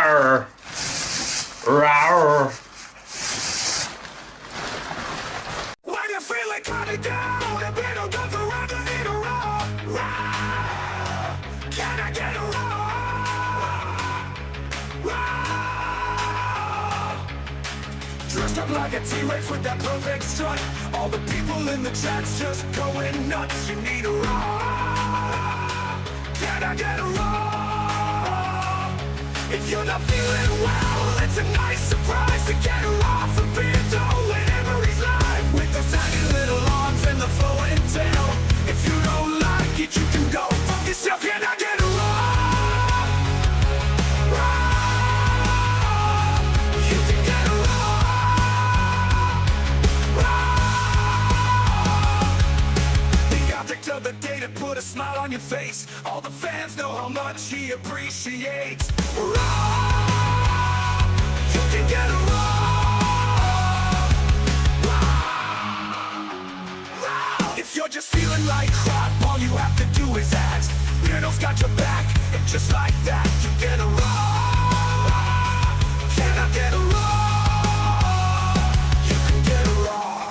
Rawr. Rawr. When you feel it coming down, the beat goes around in a row. Rawr. Can I get a roar? Rawr. Dressed up like a T-Rex with that perfect strut. All the people in the chat's just going nuts. You need a roar. Can I get a roar? If you're not feeling well, it's a nice surprise to get her off and be told whenever he's live. With those tiny little arms and the flowing tail. If you don't like it, you can go fuck yourself. Can I get a roar? Roar. You can get a roar. Roar. The object of the day to put a smile on your face. All the fans know how much he appreciates. Roar. You can get a roar. Roar. If you're just feeling like crap, all you have to do is ask. Beardo's got your back, and just like that, you get a roar. Can I get a roar? You can get a roar.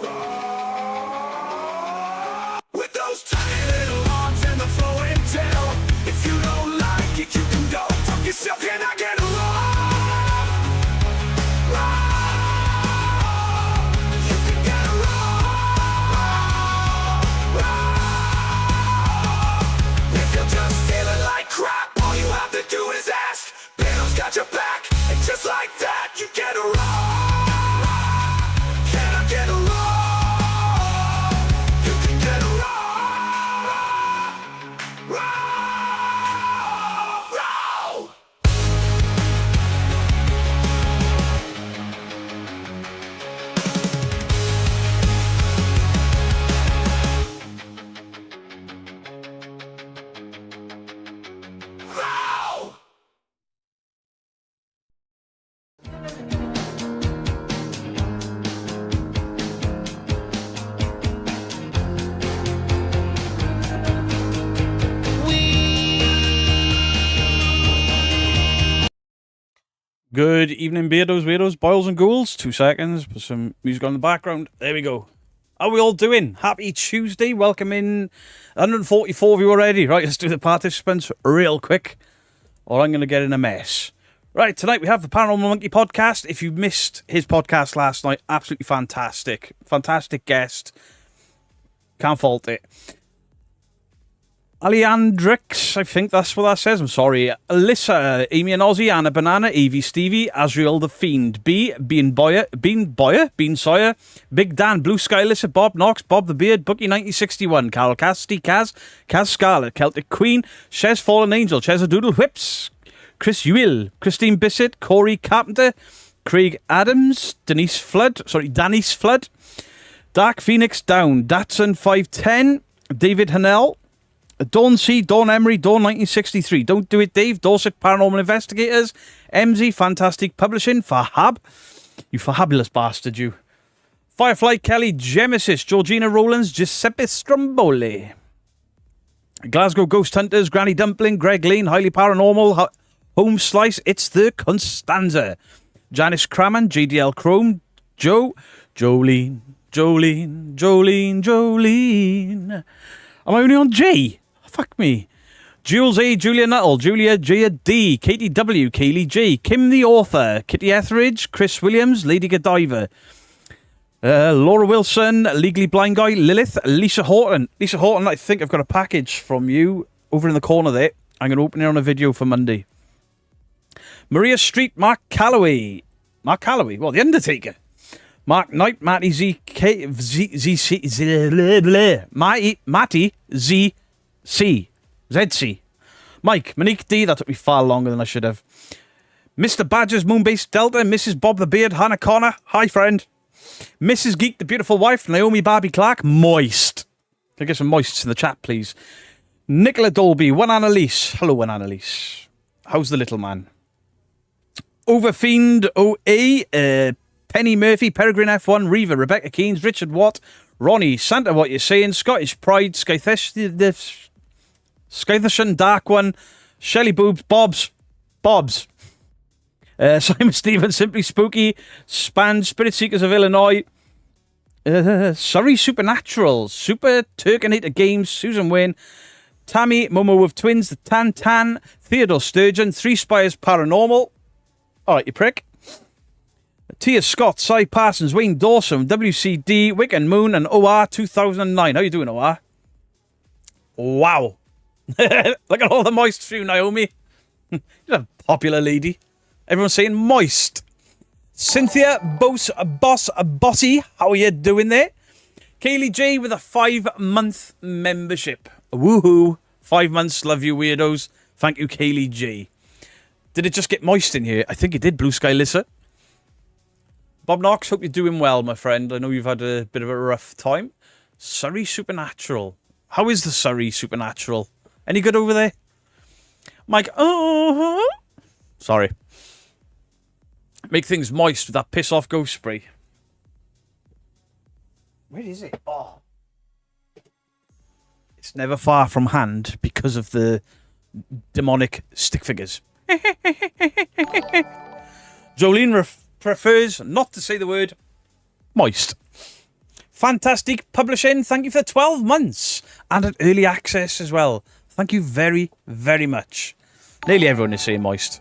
Roar. With those tiny little arms and the flowing tail. If you don't like it, you can go fuck yourself. Can I get a roar? Roar. You can get a roar. Roar. If you're just feeling like crap, all you have to do is ask. Beardo's got your back, and just like that, you get a roar. Can I get a roar? You can get a roar. Roar. Good evening, Beardos, Weirdos, Boils and Ghouls. 2 seconds, put some music on the background. There we go. How are we all doing? Happy Tuesday. Welcome in 144 of you already. Right, let's do the participants real quick, or I'm going to get in a mess. Right, tonight we have the Paranormal Monkey podcast. If you missed his podcast last night, absolutely fantastic. Fantastic guest. Can't fault it. Aleandrix, I think that's what that says. I'm sorry. Alyssa, Amy and Ozzy, Anna Banana, Evie Stevie, Azriel the Fiend, B, Bean Sawyer, Big Dan, Blue Sky, Alyssa, Bob Knox, Bob the Beard, Bookie 1961, Carol Cassidy, Kaz Scarlet, Celtic Queen, Shez Fallen Angel, Chesa Doodle Whips, Chris Ewell, Christine Bissett, Corey Carpenter, Craig Adams, Danise Flood, Dark Phoenix Down, Datsun 510, David Hanel, Dawn C, Dawn Emery, Dawn 1963, Don't Do It Dave, Dorset Paranormal Investigators, MZ Fantastic Publishing, Fahab, you fabulous bastard, you. Firefly Kelly, Gemesis, Georgina Rowlands, Giuseppe Stromboli, Glasgow Ghost Hunters, Granny Dumpling, Greg Lane, Highly Paranormal, Home Slice, It's the Constanza, Janice Craman, JDL Chrome, Jolene. Am I only on J? Fuck me. Jules A, Julia Nuttall, Julia J D, Katie W, Kaylee J, Kim the Author, Kitty Etheridge, Chris Williams, Lady Godiva, Laura Wilson, Legally Blind Guy, Lilith, Lisa Horton. Lisa Horton, I think I've got a package from you over in the corner there. I'm going to open it on a video for Monday. Maria Street, Mark Calloway, well, The Undertaker. Mark Knight, Matty Z, Matty Z, C, ZC. Mike, Monique D, that took me far longer than I should have. Mr. Badgers, Moonbase Delta, Mrs. Bob the Beard, Hannah Connor, hi friend. Mrs. Geek, the beautiful wife, Naomi Barbie Clark, moist. Can I get some moists in the chat, please? Nicola Dolby, One Annalise. Hello, One Annalise. How's the little man? Overfiend OA, Penny Murphy, Peregrine F1, Reva, Rebecca Keynes, Richard Watt, Ronnie, Santa, what you saying? Scottish Pride, Skytheshan Dark One, Shelley Boobs, Bobs. Simon Stevens, Simply Spooky, Span, Spirit Seekers of Illinois, Surrey Supernatural, Super Turkinator Games, Susan Wayne, Tammy, Momo with Twins, the Tan, Theodore Sturgeon, Three Spires Paranormal. Alright, you prick. Tia Scott, Cy Parsons, Wayne Dawson, WCD, Wick and Moon, and OR 2009. How you doing, OR? Wow. Look at all the moist through, Naomi. You're a popular lady. Everyone's saying moist. Cynthia, Boss, Bossy, how are you doing there? Kaylee J with a 5-month membership. Woohoo. 5 months, love you weirdos. Thank you, Kaylee J. Did it just get moist in here? I think it did, Blue Sky Lissa. Bob Knox, hope you're doing well, my friend. I know you've had a bit of a rough time. Surrey Supernatural. How is the Surrey Supernatural? Any good over there? Mike, sorry. Make things moist with that piss off ghost spray. Where is it? Oh. It's never far from hand because of the demonic stick figures. Jolene prefers not to say the word moist. Fantastic Publishing, thank you for 12 months and an early access as well. Thank you very, very much. Nearly everyone is saying moist.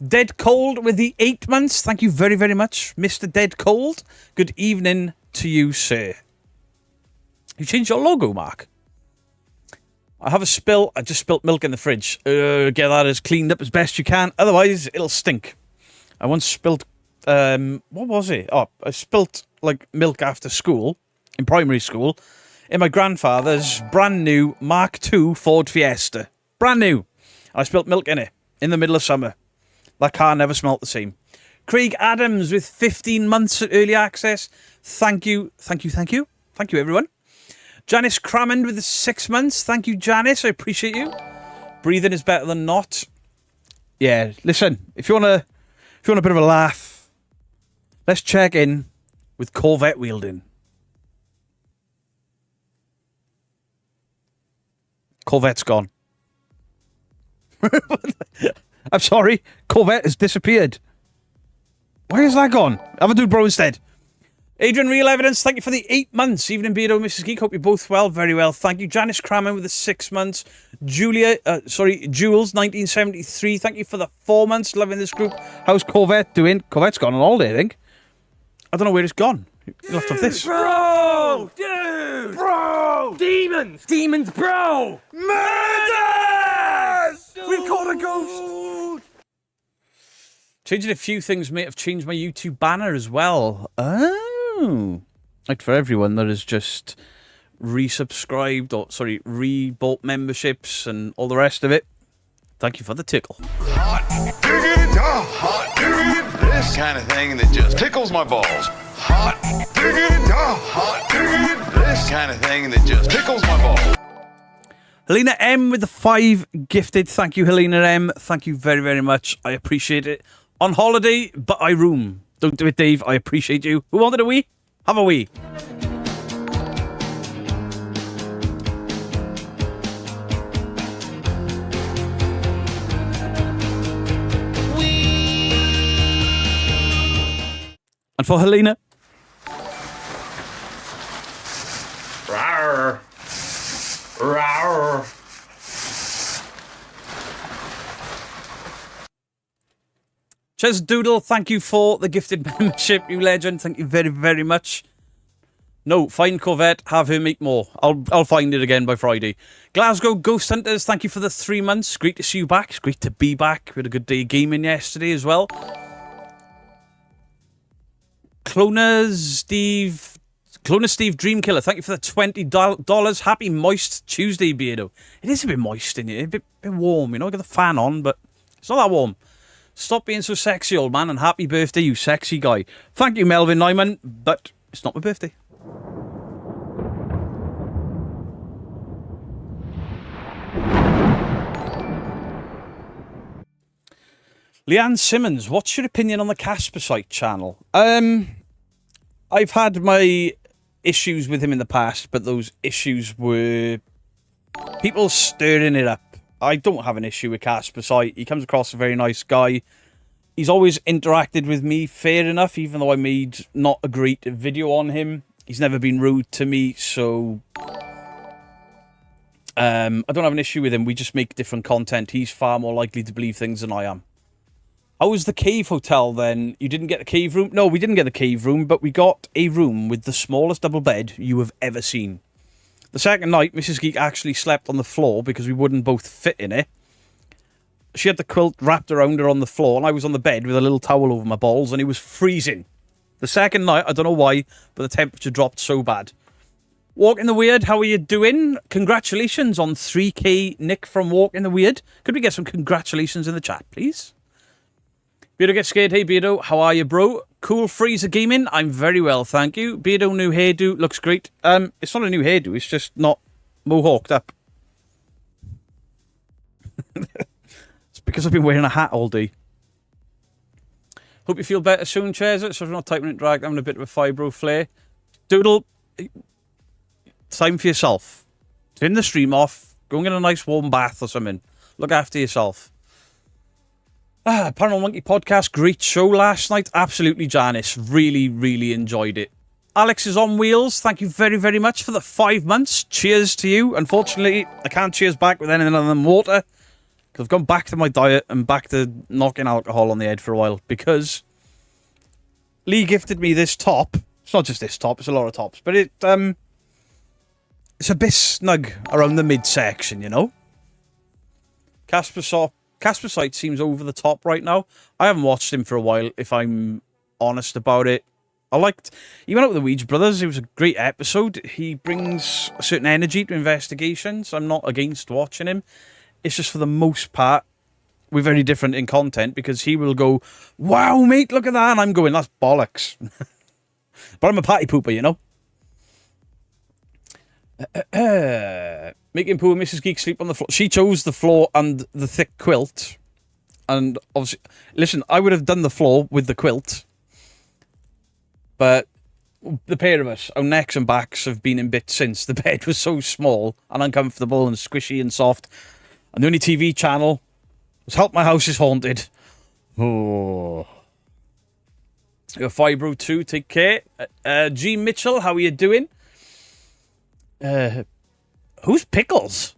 Dead Cold with the 8 months. Thank you very, very much, Mr. Dead Cold. Good evening to you, sir. You changed your logo, Mark. I have a spill. I just spilt milk in the fridge. Get that as cleaned up as best you can. Otherwise, it'll stink. I once spilt... what was it? Oh, I spilt, like, milk after school, in primary school, in my grandfather's brand new Mark II Ford Fiesta. Brand new. I spilt milk in it, in the middle of summer. That car never smelt the same. Craig Adams with 15 months at early access. Thank you. Thank you, thank you. Thank you, everyone. Janice Crammond with the 6 months. Thank you, Janice. I appreciate you. Breathing is better than not. Yeah, listen, if you want a bit of a laugh, let's check in with Corvette wielding. Corvette's gone. I'm sorry, Corvette has disappeared. Why is that gone? Have a dude bro instead. Adrian, Real Evidence, thank you for the 8 months. Evening, Beardo, Mrs. Geek, hope you're both well. Very well, thank you. Janice Crammond with the 6 months. Jules, 1973, thank you for the 4 months. Loving this group. How's Corvette doing? Corvette's gone on holiday, I think. I don't know where it's gone. You'll have to have this. Bro! Dude! Bro! Demons, bro! Murders! We've caught a ghost! Changing a few things may have changed my YouTube banner as well. Oh. Like for everyone that has just rebought memberships and all the rest of it. Thank you for the tickle. Hot diggity, hot diggity, this kind of thing that just tickles my balls. Hot diggity, hot diggity, this kind of thing that just tickles my balls. Helena M with the 5 gifted. Thank you, Helena M. Thank you very, very much. I appreciate it. On holiday, but I room. Don't do it, Dave. I appreciate you. Who wanted a wee? Have a wee. And for Helena. Rawr. Rawr. Ches Doodle, thank you for the gifted membership, you legend. Thank you very, very much. No, find Corvette, have her make more. I'll find it again by Friday. Glasgow Ghost Hunters, thank you for the 3 months. Great to see you back. It's great to be back. We had a good day of gaming yesterday as well. Clona Steve Dreamkiller, thank you for the $20. Happy moist Tuesday, Beardo. It is a bit moist in here, a bit warm, you know. I got the fan on, but it's not that warm. Stop being so sexy, old man, and happy birthday, you sexy guy. Thank you, Melvin Nyman, but it's not my birthday. Leanne Simmons, what's your opinion on the Caspersight channel? I've had my issues with him in the past, but those issues were people stirring it up. I don't have an issue with Casper Sight. He comes across a very nice guy. He's always interacted with me fair enough, even though I made not a great video on him. He's never been rude to me, so I don't have an issue with him. We just make different content. He's far more likely to believe things than I am. How was the cave hotel then? You didn't get the cave room? No, we didn't get the cave room, but we got a room with the smallest double bed you have ever seen. The second night, Mrs. Geek actually slept on the floor because we wouldn't both fit in it. She had the quilt wrapped around her on the floor, and I was on the bed with a little towel over my balls, and it was freezing. The second night, I don't know why, but the temperature dropped so bad. Walking the Weird, how are you doing? Congratulations on 3K, Nick from Walking the Weird. Could we get some congratulations in the chat, please? Beardo Get Scared, hey Beardo, how are you, bro? Cool Freezer Gaming, I'm very well, thank you. Beardo, new hairdo, looks great. It's not a new hairdo, it's just not mohawked up. It's because I've been wearing a hat all day. Hope you feel better soon, Chairs. So if you're not typing it drag, having a bit of a fibro flare. Doodle, time for yourself. Turn the stream off. Go and get a nice warm bath or something. Look after yourself. Paranormal Monkey podcast, great show last night. Absolutely, Janice. Really, really enjoyed it. Alex is on wheels. Thank you very, very much for the 5 months. Cheers to you. Unfortunately, I can't cheers back with anything other than water. I've gone back to my diet and back to knocking alcohol on the head for a while because Lee gifted me this top. It's not just this top, it's a lot of tops, but it's a bit snug around the midsection, you know? Casper Sight seems over the top right now. I haven't watched him for a while, if I'm honest about it. He went out with the Ouija Brothers. It was a great episode. He brings a certain energy to investigations. I'm not against watching him. It's just for the most part, we're very different in content because he will go, wow, mate, look at that. And I'm going, that's bollocks. But I'm a party pooper, you know? Making poor Mrs. Geek sleep on the floor. She chose the floor and the thick quilt. And obviously, listen, I would have done the floor with the quilt. But the pair of us, our necks and backs have been in bits since. The bed was so small and uncomfortable and squishy and soft. And the only TV channel was Help My House is Haunted. Oh. You're Fibro 2, take care. G. Mitchell, how are you doing? Who's Pickles?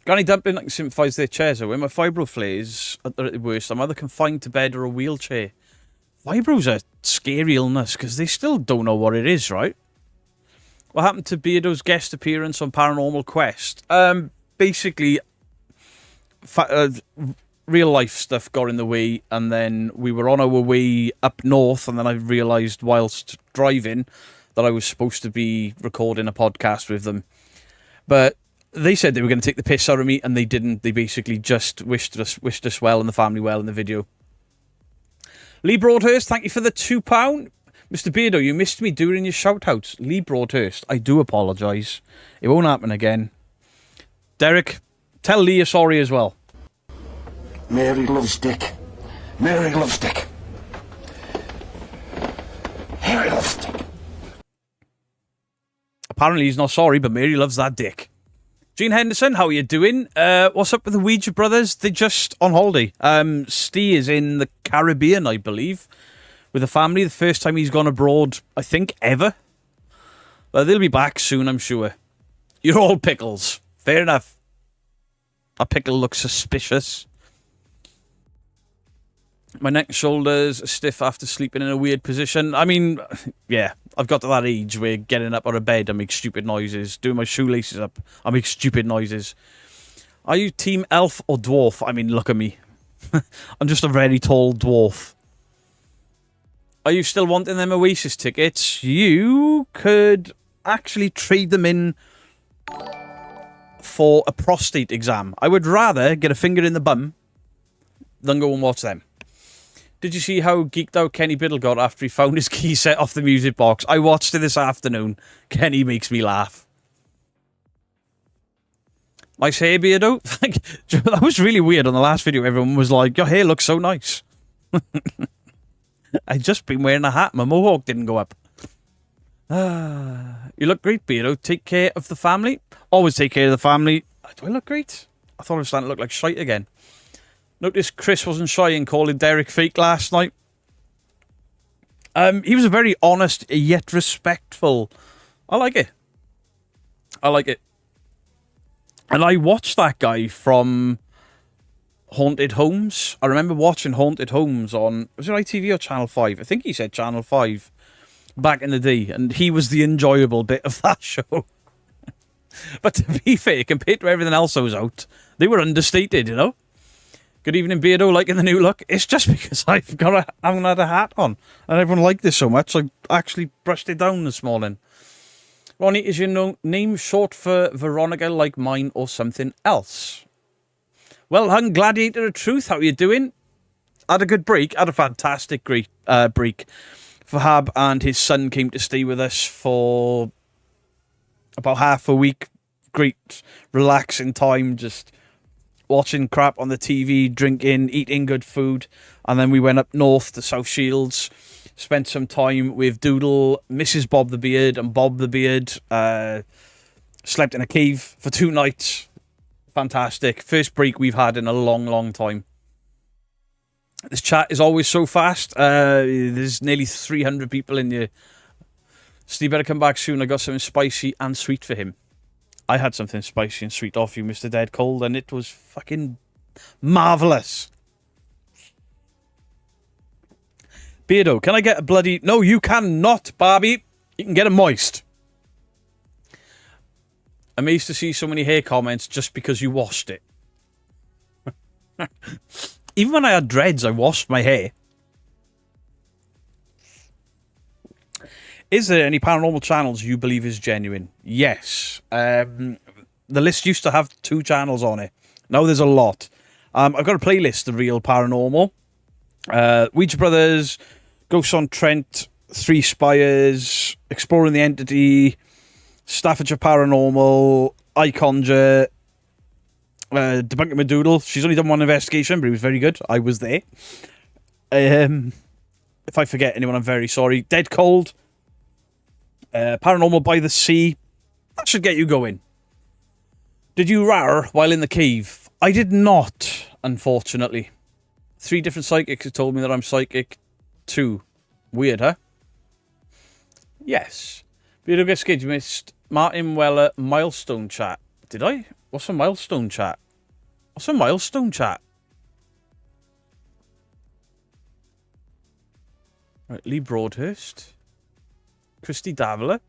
Granny Dumpling, I can sympathise their chairs. When my fibro flares at the worst, I'm either confined to bed or a wheelchair. Fibro's a scary illness because they still don't know what it is, right? What happened to Beardo's guest appearance on Paranormal Quest? Basically, real life stuff got in the way, and then we were on our way up north, and then I realised whilst driving that I was supposed to be recording a podcast with them. But they said they were going to take the piss out of me, and they didn't. They basically just wished us well and the family well in the video. Lee Broadhurst, thank you for the £2. Mr. Beardo, you missed me during your shout-outs. Lee Broadhurst, I do apologise. It won't happen again. Derek, tell Lee you're sorry as well. Mary loves Dick. Mary loves Dick. Mary loves Dick. Apparently he's not sorry, but Mary loves that dick. Gene Henderson, how are you doing? What's up with the Ouija Brothers? They're just on holiday. Steve is in the Caribbean, I believe, with a family. The first time he's gone abroad, I think, ever. But they'll be back soon, I'm sure. You're all pickles. Fair enough. A pickle looks suspicious. My neck and shoulders are stiff after sleeping in a weird position. I mean, yeah, I've got to that age where getting up out of bed, I make stupid noises. Doing my shoelaces up, I make stupid noises. Are you team elf or dwarf? I mean, look at me. I'm just a very tall dwarf. Are you still wanting them Oasis tickets? You could actually trade them in for a prostate exam. I would rather get a finger in the bum than go and watch them. Did you see how geeked out Kenny Biddle got after he found his key set off the music box? I watched it this afternoon. Kenny makes me laugh. Nice hair, Beardo. That was really weird on the last video. Everyone was like, your hair looks so nice. I'd just been wearing a hat. My mohawk didn't go up. You look great, Beardo. Take care of the family. Always take care of the family. Do I look great? I thought I was starting to look like shite again. Notice Chris wasn't shy in calling Derek fake last night. He was a very honest yet respectful. I like it. I like it. And I watched that guy from Haunted Homes. I remember watching Haunted Homes on, was it ITV or Channel 5? I think he said Channel 5 back in the day. And he was the enjoyable bit of that show. But to be fair, compared to everything else that was out, they were understated, you know? Good evening, Beardo, liking the new look. It's just because I haven't had a hat on. And everyone liked this so much, I actually brushed it down this morning. Ronnie, is your name short for Veronica like mine or something else? Well, hung Gladiator of Truth, how are you doing? Had a good break. Had a fantastic break. Fahab and his son came to stay with us for about half a week. Great, relaxing time, just watching crap on the TV, drinking, eating good food. And then we went up north to South Shields, spent some time with Doodle, Mrs. Bob the Beard and Bob the Beard. Slept in a cave for 2 nights. Fantastic. First break we've had in a long, long time. This chat is always so fast. There's nearly 300 people in here. Steve better come back soon. I got something spicy and sweet for him. I had something spicy and sweet off you, Mr. Dead Cold, and it was fucking marvellous. Beardo, can I get a bloody... No, you cannot, Barbie. You can get a moist. Amazed to see so many hair comments just because you washed it. Even when I had dreads, I washed my hair. Is there any paranormal channels you believe is genuine? Yes. The list used to have 2 channels on it. Now there's a lot. I've got a playlist of real paranormal. Ouija Brothers, Ghosts on Trent, Three Spires, Exploring the Entity, Staffordshire Paranormal, I Conjure, Debunking Madoodle. She's only done 1 investigation, but it was very good. I was there. If I forget anyone, I'm very sorry. Dead Cold. Paranormal by the Sea. That should get you going. Did you rar while in the cave? I did not, unfortunately. 3 different psychics have told me that I'm psychic too. Weird, huh? Yes. Beautiful Get Skid, you missed Martin Weller milestone chat. Did I? What's a milestone chat? What's a milestone chat? Right, Lee Broadhurst. Christy Davila.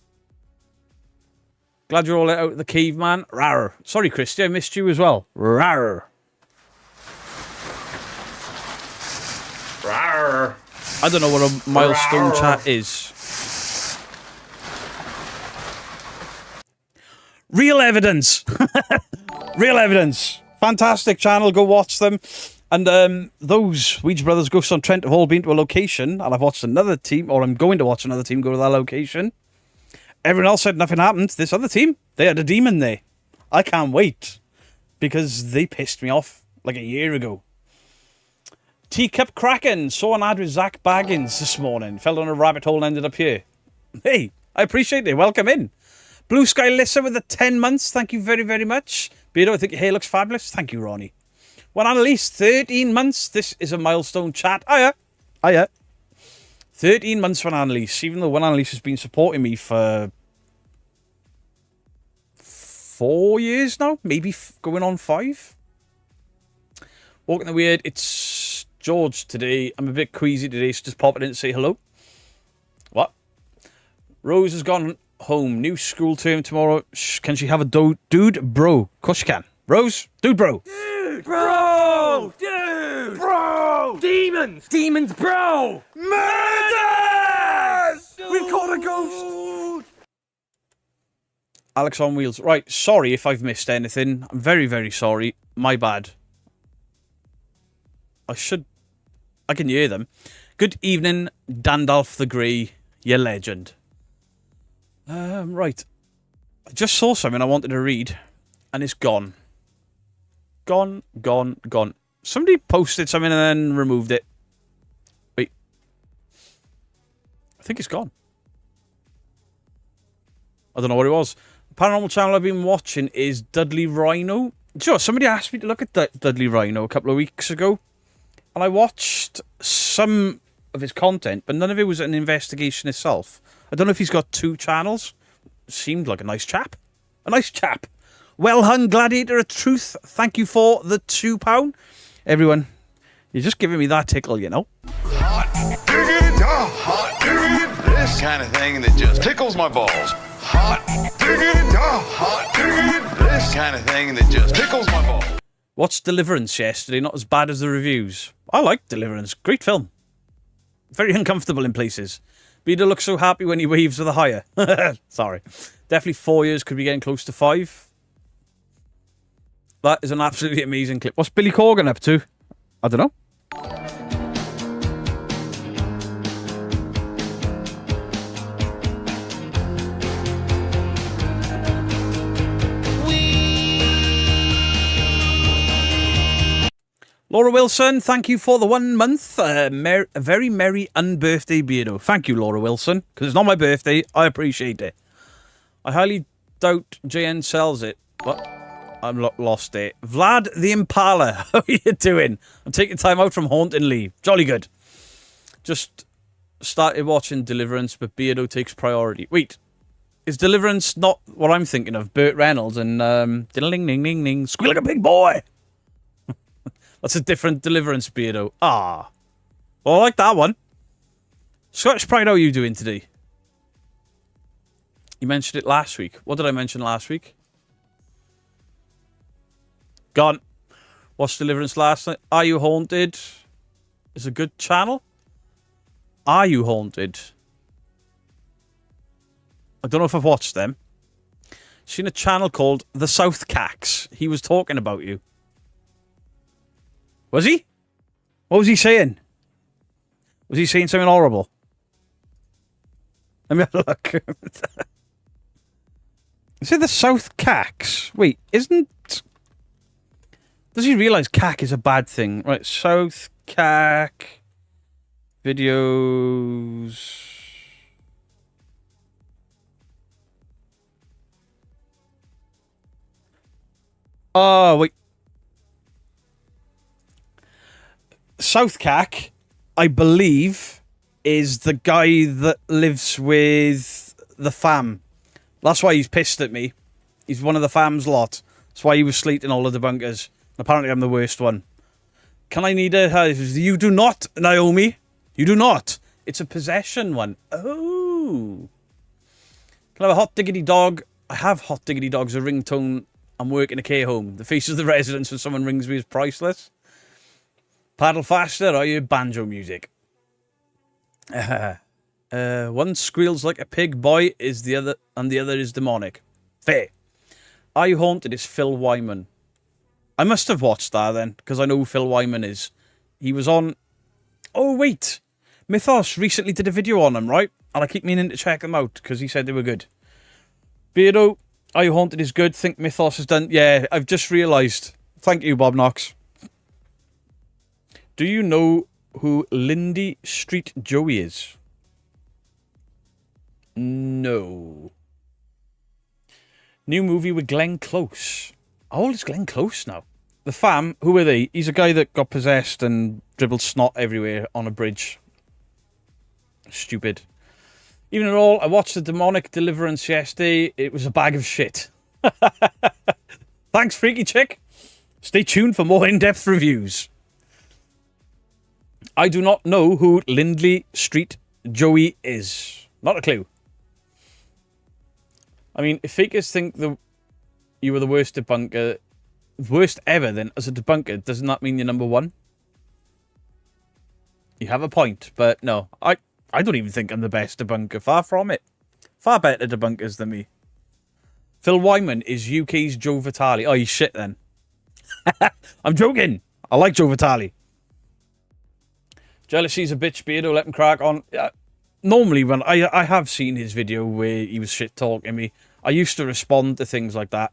Glad you're all out of the cave, man. Rawr. Sorry, Christy, I missed you as well. Rawr. Rawr. I don't know what a milestone chat is. Real Evidence. Real Evidence. Fantastic channel. Go watch them. And those Ouija Brothers Ghosts on Trent have all been to a location, and I've watched another team, or I'm going to watch another team go to that location. Everyone else said nothing happened. This other team, they had a demon there. I can't wait, because they pissed me off like a year ago. Teacup Kraken saw an ad with Zach Baggins this morning. Fell down a rabbit hole and ended up here. Hey, I appreciate it. Welcome in. Blue Sky Lissa with the 10 months. Thank you very, very much. Beardo, I think your hair looks fabulous. Thank you, Ronnie. Well, Annalise, 13 months. This is a milestone chat. Hiya. 13 months for Annalise. Even though Annalise has been supporting me for 4 years now. Maybe going on 5. Walking the Weird. It's George today. I'm a bit queasy today, so just popping in to say hello. What? Rose has gone home. New school term tomorrow. Can she have a dude bro? Of course she can. Rose, dude bro. Bro! Dude! Bro! Demons! Demons, bro! Murders! We've caught a ghost! Alex on Wheels. Right, sorry if I've missed anything. I'm very, very sorry. My bad. I can hear them. Good evening, Dandalf the Grey, you legend. Right. I just saw something I wanted to read, and it's gone. Gone. Somebody posted something and then removed it. Wait. I think it's gone. I don't know what it was. The paranormal channel I've been watching is Dudley Rhino. Sure, somebody asked me to look at Dudley Rhino a couple of weeks ago, and I watched some of his content, but none of it was an investigation itself. I don't know if he's got 2 channels. Seemed like a nice chap. A nice chap. Well hung gladiator of truth. Thank you for the £2. Everyone, you're just giving me that tickle, you know. Hot diggity, hot diggity, this kind of thing that just tickles my balls. Hot diggity, hot diggity, this kind of thing that just tickles my balls. Watched Deliverance yesterday, not as bad as the reviews. I like Deliverance, great film. Very uncomfortable in places. Beto looks so happy when he waves with a hire. Sorry. Definitely 4 years, could be getting close to 5. That is an absolutely amazing clip. What's Billy Corgan up to? I don't know. Laura Wilson, thank you for the 1 month. A very merry unbirthday beardo. Thank you, Laura Wilson, because it's not my birthday. I appreciate it. I highly doubt JN sells it. What? I'm lost it. Vlad the Impala, how are you doing? I'm taking time out from haunting leave. Jolly good. Just started watching Deliverance, but Beardo takes priority. Wait, is Deliverance not what I'm thinking of? Burt Reynolds and ding ding ding ding, squeal like a big boy. That's a different Deliverance, Beardo. Ah. Well, I like that one. Scottish Pride, how are you doing today? You mentioned it last week. What did I mention last week? Gone. Watched Deliverance last night. Are You Haunted? Is a good channel. Are You Haunted? I don't know if I've watched them. Seen a channel called The South Cax. He was talking about you. Was he? What was he saying? Was he saying something horrible? Let me have a look. Is it The South Cax? Wait, isn't... Does he realise cack is a bad thing? Right, South Cac videos. Oh, wait. South Cac, I believe, is the guy that lives with the fam. That's why he's pissed at me. He's one of the fam's lot. That's why he was slating all of the bunkers. Apparently I'm the worst one. Can I need a... You do not, Naomi. You do not. It's a possession one. Oh. Can I have a hot diggity dog? I have hot diggity dogs, a ringtone. I'm working a care home. The face of the residents when someone rings me is priceless. Paddle faster or your banjo music? One squeals like a pig boy is the other, and the other is demonic. Fair. Are You Haunted is Phil Wyman. I must have watched that then, because I know who Phil Wyman is. He was on... Oh, wait. Mythos recently did a video on him, right? And I keep meaning to check them out, because he said they were good. Beardo, Are You Haunted is good. Think Mythos has done... Yeah, I've just realised. Thank you, Bob Knox. Do you know who Lindy Street Joey is? No. New movie with Glenn Close. How old is Glenn Close now? The fam, who are they? He's a guy that got possessed and dribbled snot everywhere on a bridge. Stupid. Even at all, I watched the demonic Deliverance yesterday. It was a bag of shit. Thanks, Freaky Chick. Stay tuned for more in-depth reviews. I do not know who Lindley Street Joey is. Not a clue. I mean, if fakers think you were the worst debunker, worst ever, then as a debunker, doesn't that mean you're number one? You have a point, but no. I don't even think I'm the best debunker. Far from it. Far better debunkers than me. Phil Wyman is UK's Joe Vitale. Oh, he's shit then. I'm joking. I like Joe Vitale. Jealousy's a bitch, Beardo. Let him crack on. Normally, when I have seen his video where he was shit talking me, I used to respond to things like that.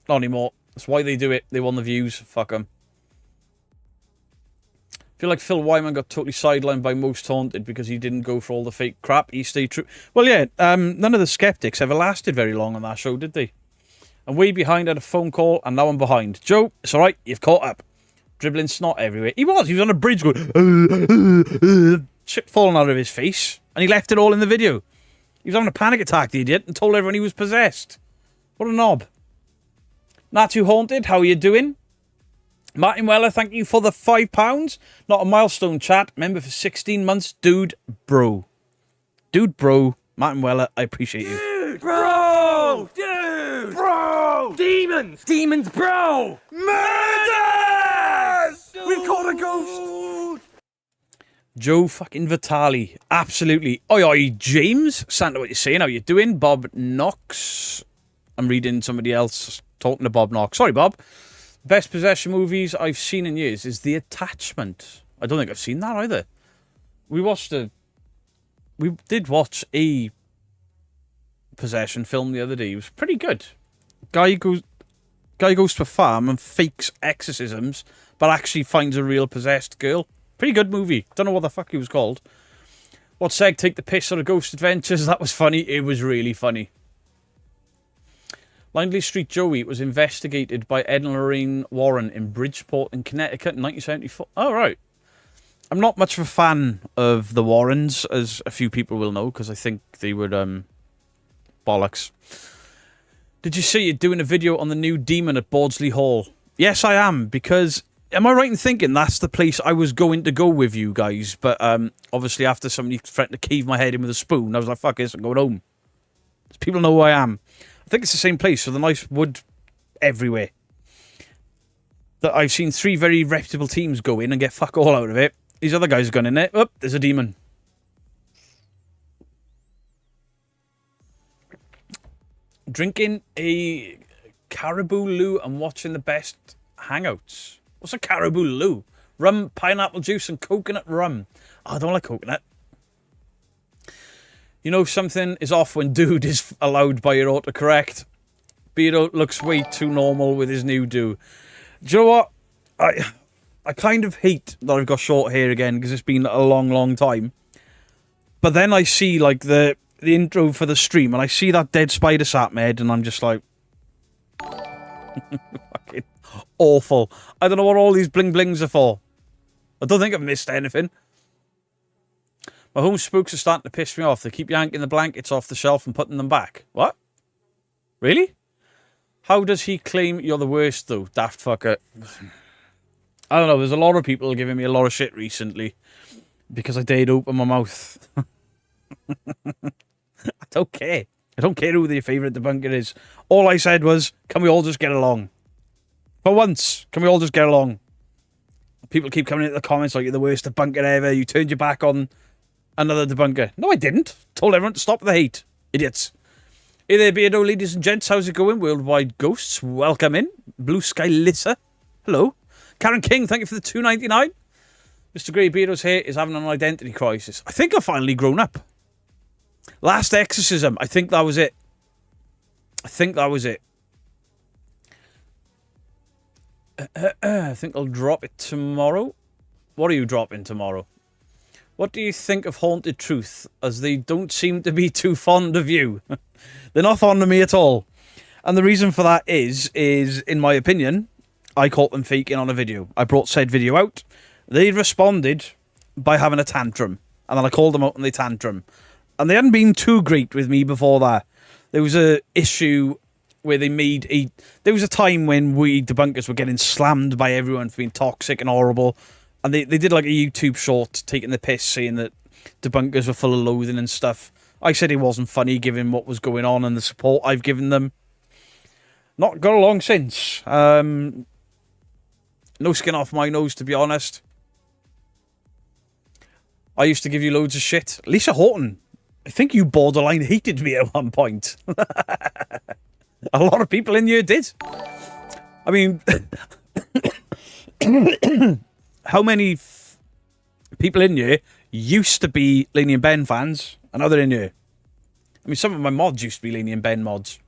Not anymore. That's why they do it. They want the views. Fuck them. I feel like Phil Wyman got totally sidelined by Most Haunted because he didn't go for all the fake crap. He stayed true. Well, yeah, none of the skeptics ever lasted very long on that show, did they? I'm way behind at a phone call, and now I'm behind. Joe, it's all right. You've caught up. Dribbling snot everywhere. He was on a bridge going, shit falling out of his face, and he left it all in the video. He was having a panic attack, the idiot, and told everyone he was possessed. What a knob. Natu Haunted, how are you doing? Martin Weller, thank you for the £5. Not a milestone chat. Member for 16 months. Dude, bro. Dude, bro. Martin Weller, I appreciate you. Dude, bro! Dude! Bro! Demons! Demons, bro! Murders! We've caught a ghost! Joe fucking Vitale. Absolutely. Oi, oi, James. Santa, what you saying? How you doing? Bob Knox. I'm reading somebody else talking to Bob Knox. Sorry, Bob. Best possession movies I've seen in years is The Attachment. I don't think I've seen that either. We did watch a possession film the other day. It was pretty good. Guy goes to a farm and fakes exorcisms, but actually finds a real possessed girl. Pretty good movie. Don't know what the fuck he was called. What seg? Take the piss out of Ghost Adventures. That was funny. It was really funny. Lindley Street Joey was investigated by Ed and Lorraine Warren in Bridgeport in Connecticut in 1974. Oh, right. I'm not much of a fan of the Warrens, as a few people will know, because I think they would, bollocks. Did you see you're doing a video on the new Demon at Bardsley Hall? Yes, I am, because... Am I right in thinking that's the place I was going to go with you guys? But obviously after somebody threatened to cave my head in with a spoon, I was like, fuck this, I'm going home. People know who I am. I think it's the same place, so the nice wood everywhere. That I've seen 3 very reputable teams go in and get fuck all out of it. These other guys have gone in there. Oh, there's a demon. Drinking a Caribou Lou and watching the best hangouts. What's a Caribou Lou? Rum, pineapple juice, and coconut rum. Oh, I don't like coconut. You know something is off when dude is allowed by your autocorrect. Beardo looks way too normal with his new do. Do you know what? I kind of hate that I've got short hair again because it's been a long, long time. But then I see like the intro for the stream and I see that dead spider sat my head and I'm just like... fucking awful. I don't know what all these bling blings are for. I don't think I've missed anything. My home spooks are starting to piss me off. They keep yanking the blankets off the shelf and putting them back. What? Really? How does he claim you're the worst, though, daft fucker? I don't know. There's a lot of people giving me a lot of shit recently because I dared open my mouth. I don't care. I don't care who their favourite debunker is. All I said was, can we all just get along? For once, can we all just get along? People keep coming into the comments like you're the worst debunker ever. You turned your back on another debunker. No, I didn't. Told everyone to stop the hate. Idiots. Hey there, Beardo, ladies and gents. How's it going? Worldwide Ghosts, welcome in. Blue Sky Lissa, hello. Karen King, thank you for the $2.99. Mr. Grey Beardo's hair is having an identity crisis. I think I've finally grown up. Last exorcism. I think that was it. I think I'll drop it tomorrow. What are you dropping tomorrow? What do you think of Haunted Truth, as they don't seem to be too fond of you? They're not fond of me at all. And the reason for that is, in my opinion, I caught them faking on a video. I brought said video out. They responded by having a tantrum. And then I called them out on the tantrum. And they hadn't been too great with me before that. There was a issue where they made a... There was a time when we debunkers were getting slammed by everyone for being toxic and horrible. And they did like a YouTube short taking the piss, saying that debunkers were full of loathing and stuff. I said it wasn't funny given what was going on and the support I've given them. Not got along since. No skin off my nose, to be honest. I used to give you loads of shit. Lisa Horton, I think you borderline hated me at one point. A lot of people in here did. I mean... How many people in here used to be Laney and Ben fans and now they're in here? I mean, some of my mods used to be Laney and Ben mods.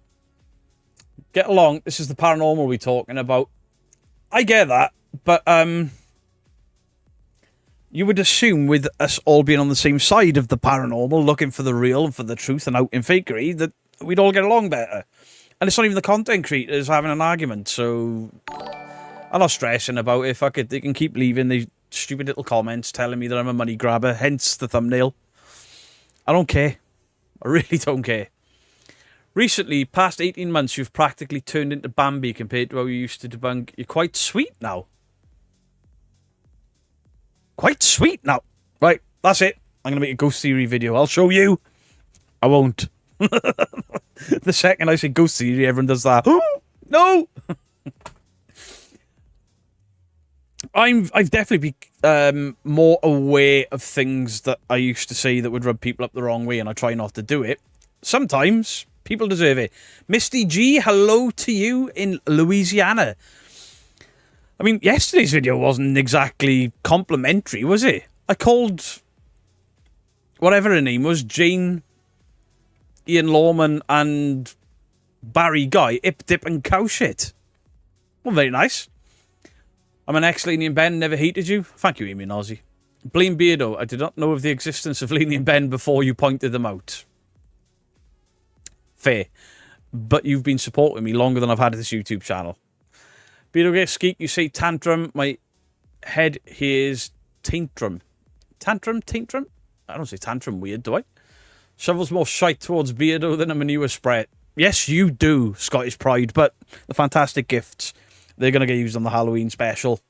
Get along. This is the paranormal we're talking about. I get that, but you would assume with us all being on the same side of the paranormal, looking for the real and for the truth and out in fakery, that we'd all get along better. And it's not even the content creators having an argument, so I'm not stressing about it. Fuck it, they can keep leaving these stupid little comments telling me that I'm a money grabber, hence the thumbnail. I don't care. I really don't care. Recently, past 18 months, you've practically turned into Bambi compared to how you used to debunk. You're quite sweet now. Quite sweet now. Right, that's it. I'm going to make a Ghost Theory video. I'll show you. I won't. The second I say Ghost Theory, everyone does that. No! I've definitely been more aware of things that I used to say that would rub people up the wrong way, and I try not to do it. Sometimes people deserve it. Misty G, hello to you in Louisiana. I mean, yesterday's video wasn't exactly complimentary, was it? I called whatever her name was, Jane, Ian Lawman, and Barry Guy, Ip, Dip, and Cow shit. Well, very nice. I'm an ex-Lenient Ben, never hated you. Thank you, Amy Ozzy. Blame Beardo, I did not know of the existence of Lenient Ben before you pointed them out. Fair. But you've been supporting me longer than I've had this YouTube channel. Beardo gets skeek, you say tantrum. My head hears tantrum. Tantrum? Tantrum? I don't say tantrum weird, do I? Shovel's more shite towards Beardo than a manure spread. Yes, you do, Scottish Pride, but the fantastic gifts, they're going to get used on the Halloween special.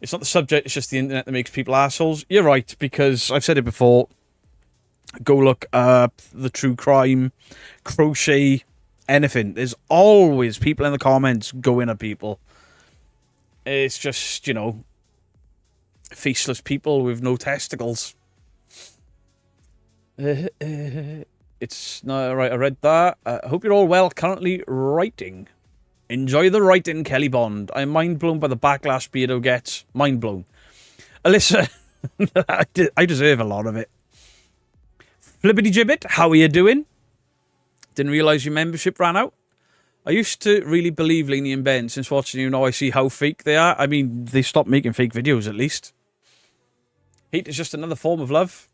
It's not the subject, it's just the internet that makes people assholes. You're right, because I've said it before. Go look up the true crime, crochet, anything. There's always people in the comments going at people. It's just, you know, faceless people with no testicles. It's not right. I read that. I hope you're all well. Currently writing. Enjoy the writing, Kelly Bond. I'm mind blown by the backlash Beardo gets. Mind blown. Alyssa, I deserve a lot of it. Flippity Gibbet, how are you doing? Didn't realise your membership ran out. I used to really believe Lenient Ben. Since watching you now, I see how fake they are. I mean, they stopped making fake videos at least. Hate is just another form of love.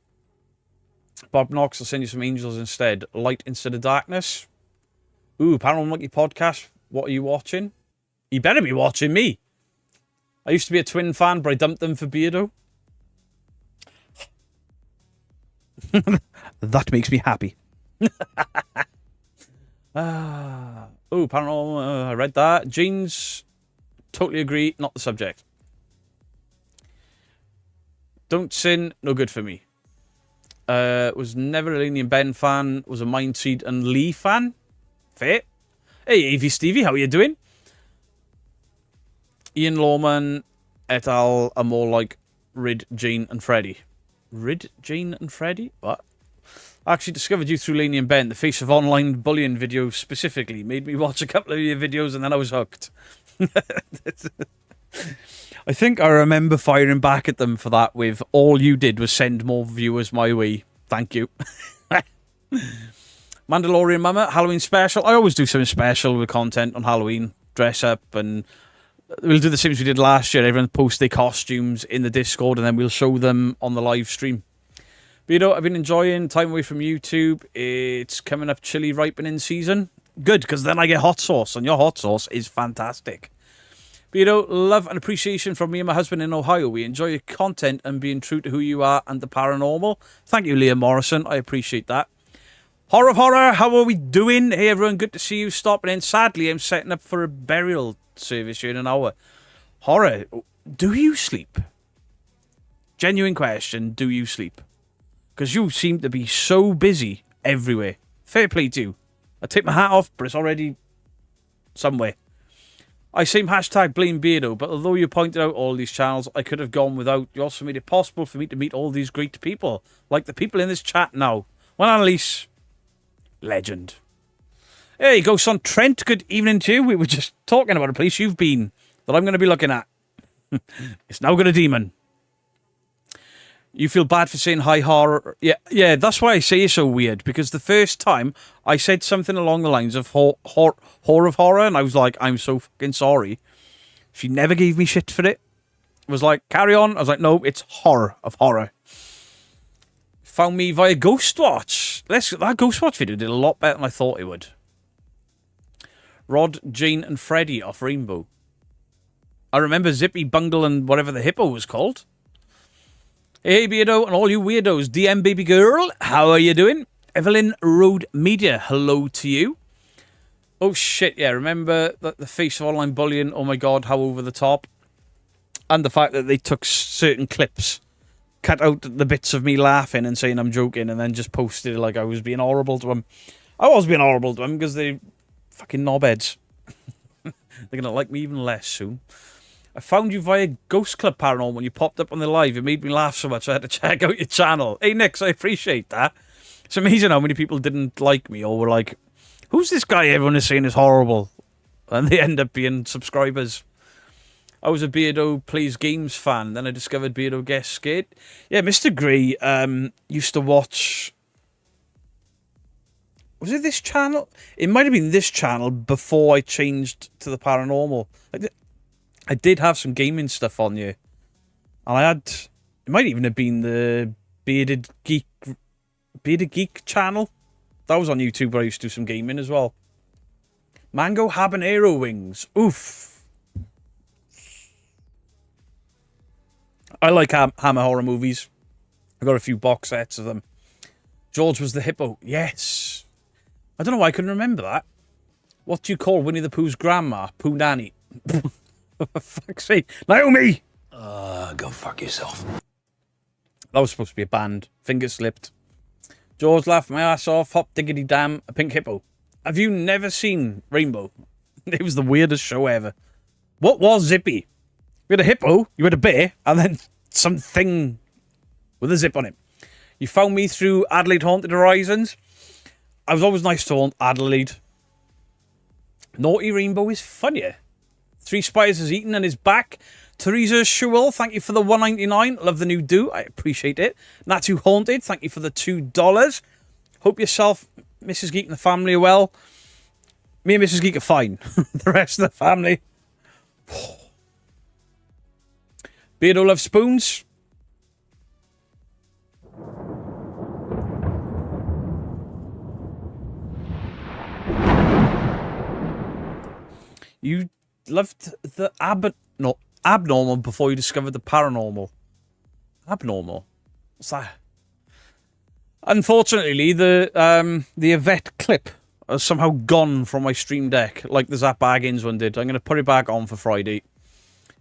Bob Knox will send you some angels instead. Light instead of darkness. Ooh, Paranormal Monkey Podcast. What are you watching? You better be watching me. I used to be a Twin fan, but I dumped them for Beardo. That makes me happy. Oh, Paranormal. I read that. Jeans. Totally agree. Not the subject. Don't sin. No good for me. Was never a Lenient Ben fan. Was a Mindseed and Lee fan. Fair. Hey, Avy Stevie, how are you doing? Ian Lawman et al. Are more like Rid, Jane, and Freddy. Rid, Jane, and Freddy? What? I actually discovered you through Lenient Ben. The face of online bullying videos specifically made me watch a couple of your videos and then I was hooked. I think I remember firing back at them for that with all you did was send more viewers my way. Thank you. Mandalorian Mama, Halloween special. I always do something special with content on Halloween. Dress up and we'll do the same as we did last year. Everyone post their costumes in the Discord and then we'll show them on the live stream. But you know, I've been enjoying time away from YouTube. It's coming up chili ripening season. Good, because then I get hot sauce and your hot sauce is fantastic. But you know, love and appreciation from me and my husband in Ohio. We enjoy your content and being true to who you are and the paranormal. Thank you, Liam Morrison. I appreciate that. Horror of Horror, how are we doing? Hey everyone, good to see you stopping in. Sadly, I'm setting up for a burial service here in an hour. Horror, do you sleep? Genuine question, do you sleep? Because you seem to be so busy everywhere. Fair play to you. I take my hat off, but it's already somewhere. I same hashtag blame Beardo, but although you pointed out all these channels I could have gone without, you also made it possible for me to meet all these great people. Like the people in this chat now. Well, Annalise, legend. There you go, son Trent, good evening to you. We were just talking about a place you've been that I'm going to be looking at. It's now got a demon. You feel bad for saying hi horror. Yeah, that's why I say it's so weird. Because the first time I said something along the lines of horror of horror, and I was like, I'm so fucking sorry. She never gave me shit for it. It was like, carry on. I was like, no, it's horror of horror. Found me via Ghostwatch. That Ghostwatch video did a lot better than I thought it would. Rod, Jane, and Freddie off Rainbow. I remember Zippy, Bungle, and whatever the hippo was called. Hey, Beardo, and all you weirdos. DM baby girl, how are you doing? Evelyn Road Media, hello to you. Oh, shit, yeah. Remember the face of online bullying? Oh, my God, how over the top. And the fact that they took certain clips, cut out the bits of me laughing and saying I'm joking, and then just posted it like I was being horrible to them. I was being horrible to them because they fucking knobheads. They're going to like me even less soon. I found you via Ghost Club Paranormal when you popped up on the live. It made me laugh so much I had to check out your channel. Hey, Nix, I appreciate that. It's amazing how many people didn't like me or were like, who's this guy everyone is saying is horrible? And they end up being subscribers. I was a Beardo Plays Games fan. Then I discovered Beardo Guest Skate. Yeah, Mr. Grey used to watch... Was it this channel? It might have been this channel before I changed to the paranormal. I did have some gaming stuff on you. And I had... It might even have been the Bearded Geek channel. That was on YouTube where I used to do some gaming as well. Mango habanero wings. Oof. I like Hammer horror movies. I got a few box sets of them. George was the hippo. Yes. I don't know why I couldn't remember that. What do you call Winnie the Pooh's grandma? Pooh Nanny. For fuck's sake. Naomi! Go fuck yourself. That was supposed to be a band. Finger slipped. George laughed my ass off. Hop diggity damn. A pink hippo. Have you never seen Rainbow? It was the weirdest show ever. What was Zippy? You had a hippo, you had a bear, and then something with a zip on it. You found me through Adelaide Haunted Horizons. I was always nice to haunt Adelaide. Naughty Rainbow is funnier. Three Spiders has eaten and is back. Teresa Schuell, thank you for the $1.99. Love the new do. I appreciate it. Natu Haunted, thank you for the $2. Hope yourself, Mrs. Geek, and the family are well. Me and Mrs. Geek are fine. The rest of the family. Beardo loves spoons. You loved the abnormal before you discovered the paranormal. Abnormal? What's that? Unfortunately, the Yvette clip has somehow gone from my stream deck, like the Zap Baggins one did. I'm going to put it back on for Friday.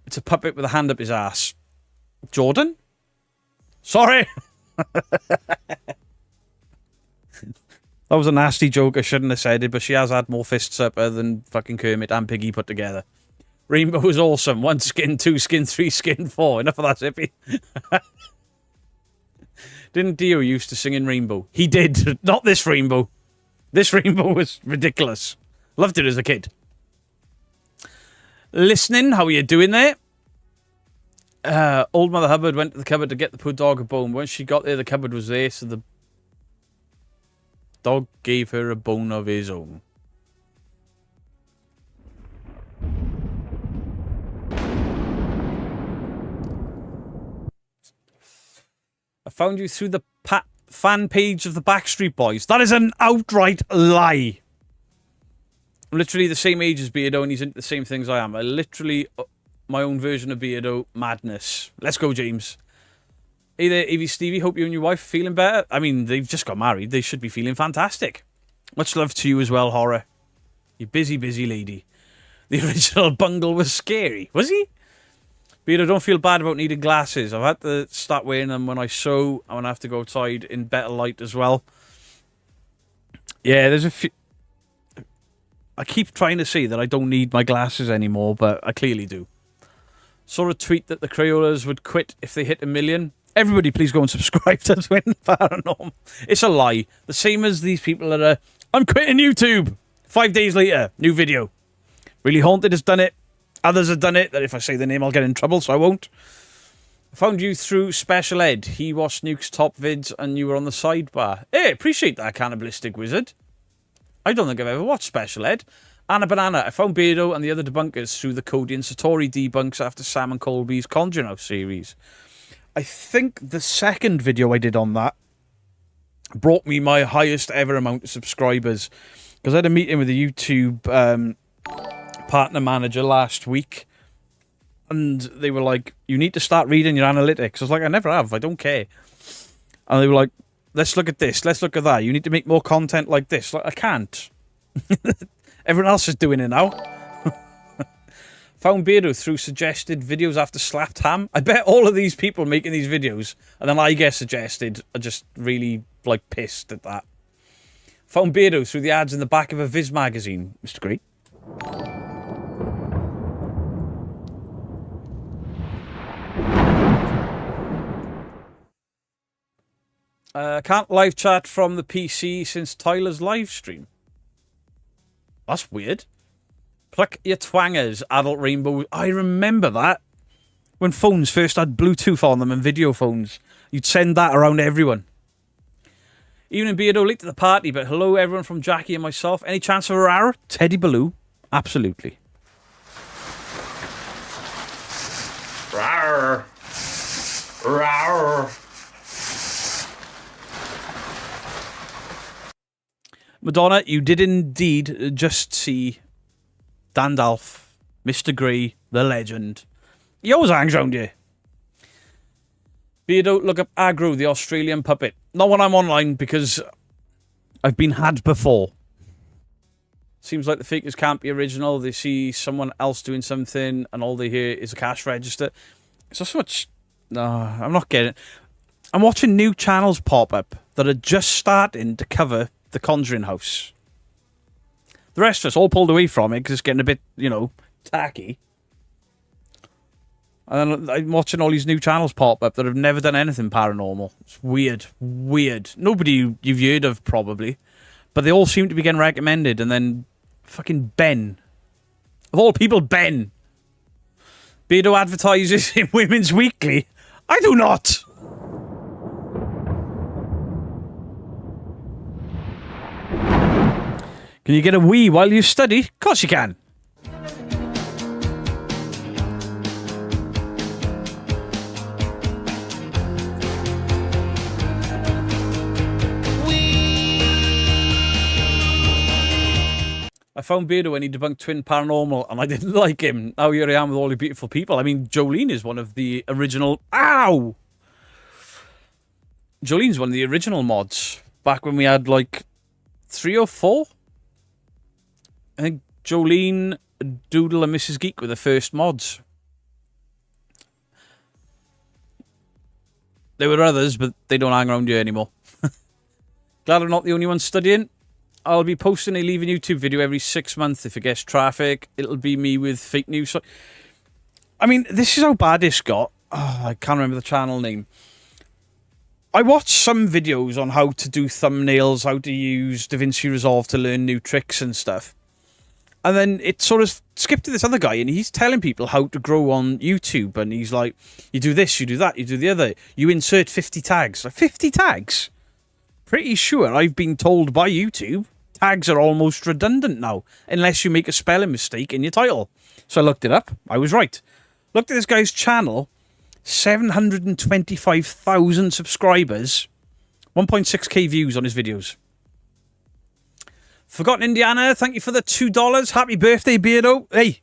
It's a puppet with a hand up his ass. Jordan? Sorry! That was a nasty joke. I shouldn't have said it, but she has had more fists up her than fucking Kermit and Piggy put together. Rainbow was awesome. 1 skin, 2 skin, 3 skin, 4. Enough of that, Zippy. Didn't Dio used to sing in Rainbow? He did. Not this Rainbow. This Rainbow was ridiculous. Loved it as a kid. Listening, how are you doing there? Old Mother Hubbard went to the cupboard to get the poor dog a bone. When she got there, the cupboard was there, so the dog gave her a bone of his own. I found you through the fan page of the Backstreet Boys. That is an outright lie. I'm literally the same age as Beardo, and he's into the same things I am. I literally my own version of Beardo madness. Let's go, James. Hey there, Evie Stevie. Hope you and your wife are feeling better. I mean, they've just got married. They should be feeling fantastic. Much love to you as well, Horror. You busy, busy lady. The original Bungle was scary. Was he? Beardo, don't feel bad about needing glasses. I've had to start wearing them when I sew and when I have to go outside in better light as well. Yeah, there's a few... I keep trying to say that I don't need my glasses anymore, but I clearly do. Saw a tweet that the Crayolas would quit if they hit 1 million. Everybody please go and subscribe to Twin Paranormal. It's a lie. The same as these people that are, I'm quitting YouTube. 5 days later, new video. Really Haunted has done it. Others have done it. That if I say the name, I'll get in trouble, so I won't. I found you through Special Ed. He watched Nuke's top vids and you were on the sidebar. Hey, appreciate that, Cannibalistic Wizard. I don't think I've ever watched Special Ed. Anna Banana. I found Beardo and the other debunkers through the Cody and Satori debunks after Sam and Colby's Conjuring House series. I think the second video I did on that brought me my highest ever amount of subscribers. Because I had a meeting with the YouTube partner manager last week, and they were like, "You need to start reading your analytics." I was like, "I never have. I don't care." And they were like, "Let's look at this. Let's look at that. You need to make more content like this." Like, I can't. Everyone else is doing it now. Found Beardo through suggested videos after Slapped Ham. I bet all of these people making these videos, and then I get suggested, are just really, like, pissed at that. Found Beardo through the ads in the back of a Viz magazine, Mr. Green. Can't live chat from the PC since Tyler's live stream. That's weird. Pluck your twangers, adult rainbow. I remember that. When phones first had Bluetooth on them and video phones. You'd send that around everyone. Evening Beardo, late to the party, but hello everyone from Jackie and myself. Any chance of a rare? Teddy Baloo? Absolutely. Rawr. Rawr. Madonna, you did indeed just see Dandalf, Mr. Grey, the legend. He always hangs around you. Beardo, look up Aggro, the Australian puppet. Not when I'm online, because I've been had before. Seems like the fakers can't be original. They see someone else doing something, and all they hear is a cash register. It's not so much... No, I'm not getting it. I'm watching new channels pop up that are just starting to cover the Conjuring House. The rest of us all pulled away from it because it's getting a bit, you know, tacky. And then I'm watching all these new channels pop up that have never done anything paranormal. It's weird. Weird. Nobody you've heard of, probably. But they all seem to be getting recommended. And then fucking Ben. Of all people, Ben. Beardo advertises in Women's Weekly. I do not. Can you get a wee while you study? Of course you can. I found Beardo when he debunked Twin Paranormal, and I didn't like him. Now here I am with all the beautiful people. I mean, Jolene is one of the original... Ow! Jolene's one of the original mods. Back when we had, like, 3 or 4? I think Jolene, Doodle, and Mrs. Geek were the first mods. There were others, but they don't hang around here anymore. Glad I'm not the only one studying. I'll be posting a Leaving YouTube video every 6 months if it gets traffic. It'll be me with fake news. I mean, this is how bad this got. Oh, I can't remember the channel name. I watched some videos on how to do thumbnails, how to use DaVinci Resolve to learn new tricks and stuff. And then it sort of skipped to this other guy, and he's telling people how to grow on YouTube. And he's like, you do this, you do that, you do the other. You insert 50 tags. Like, 50 tags? Pretty sure I've been told by YouTube tags are almost redundant now, unless you make a spelling mistake in your title. So I looked it up. I was right. Looked at this guy's channel. 725,000 subscribers. 1.6k views on his videos. Forgotten Indiana, thank you for the $2. Happy birthday, Beardo. Hey.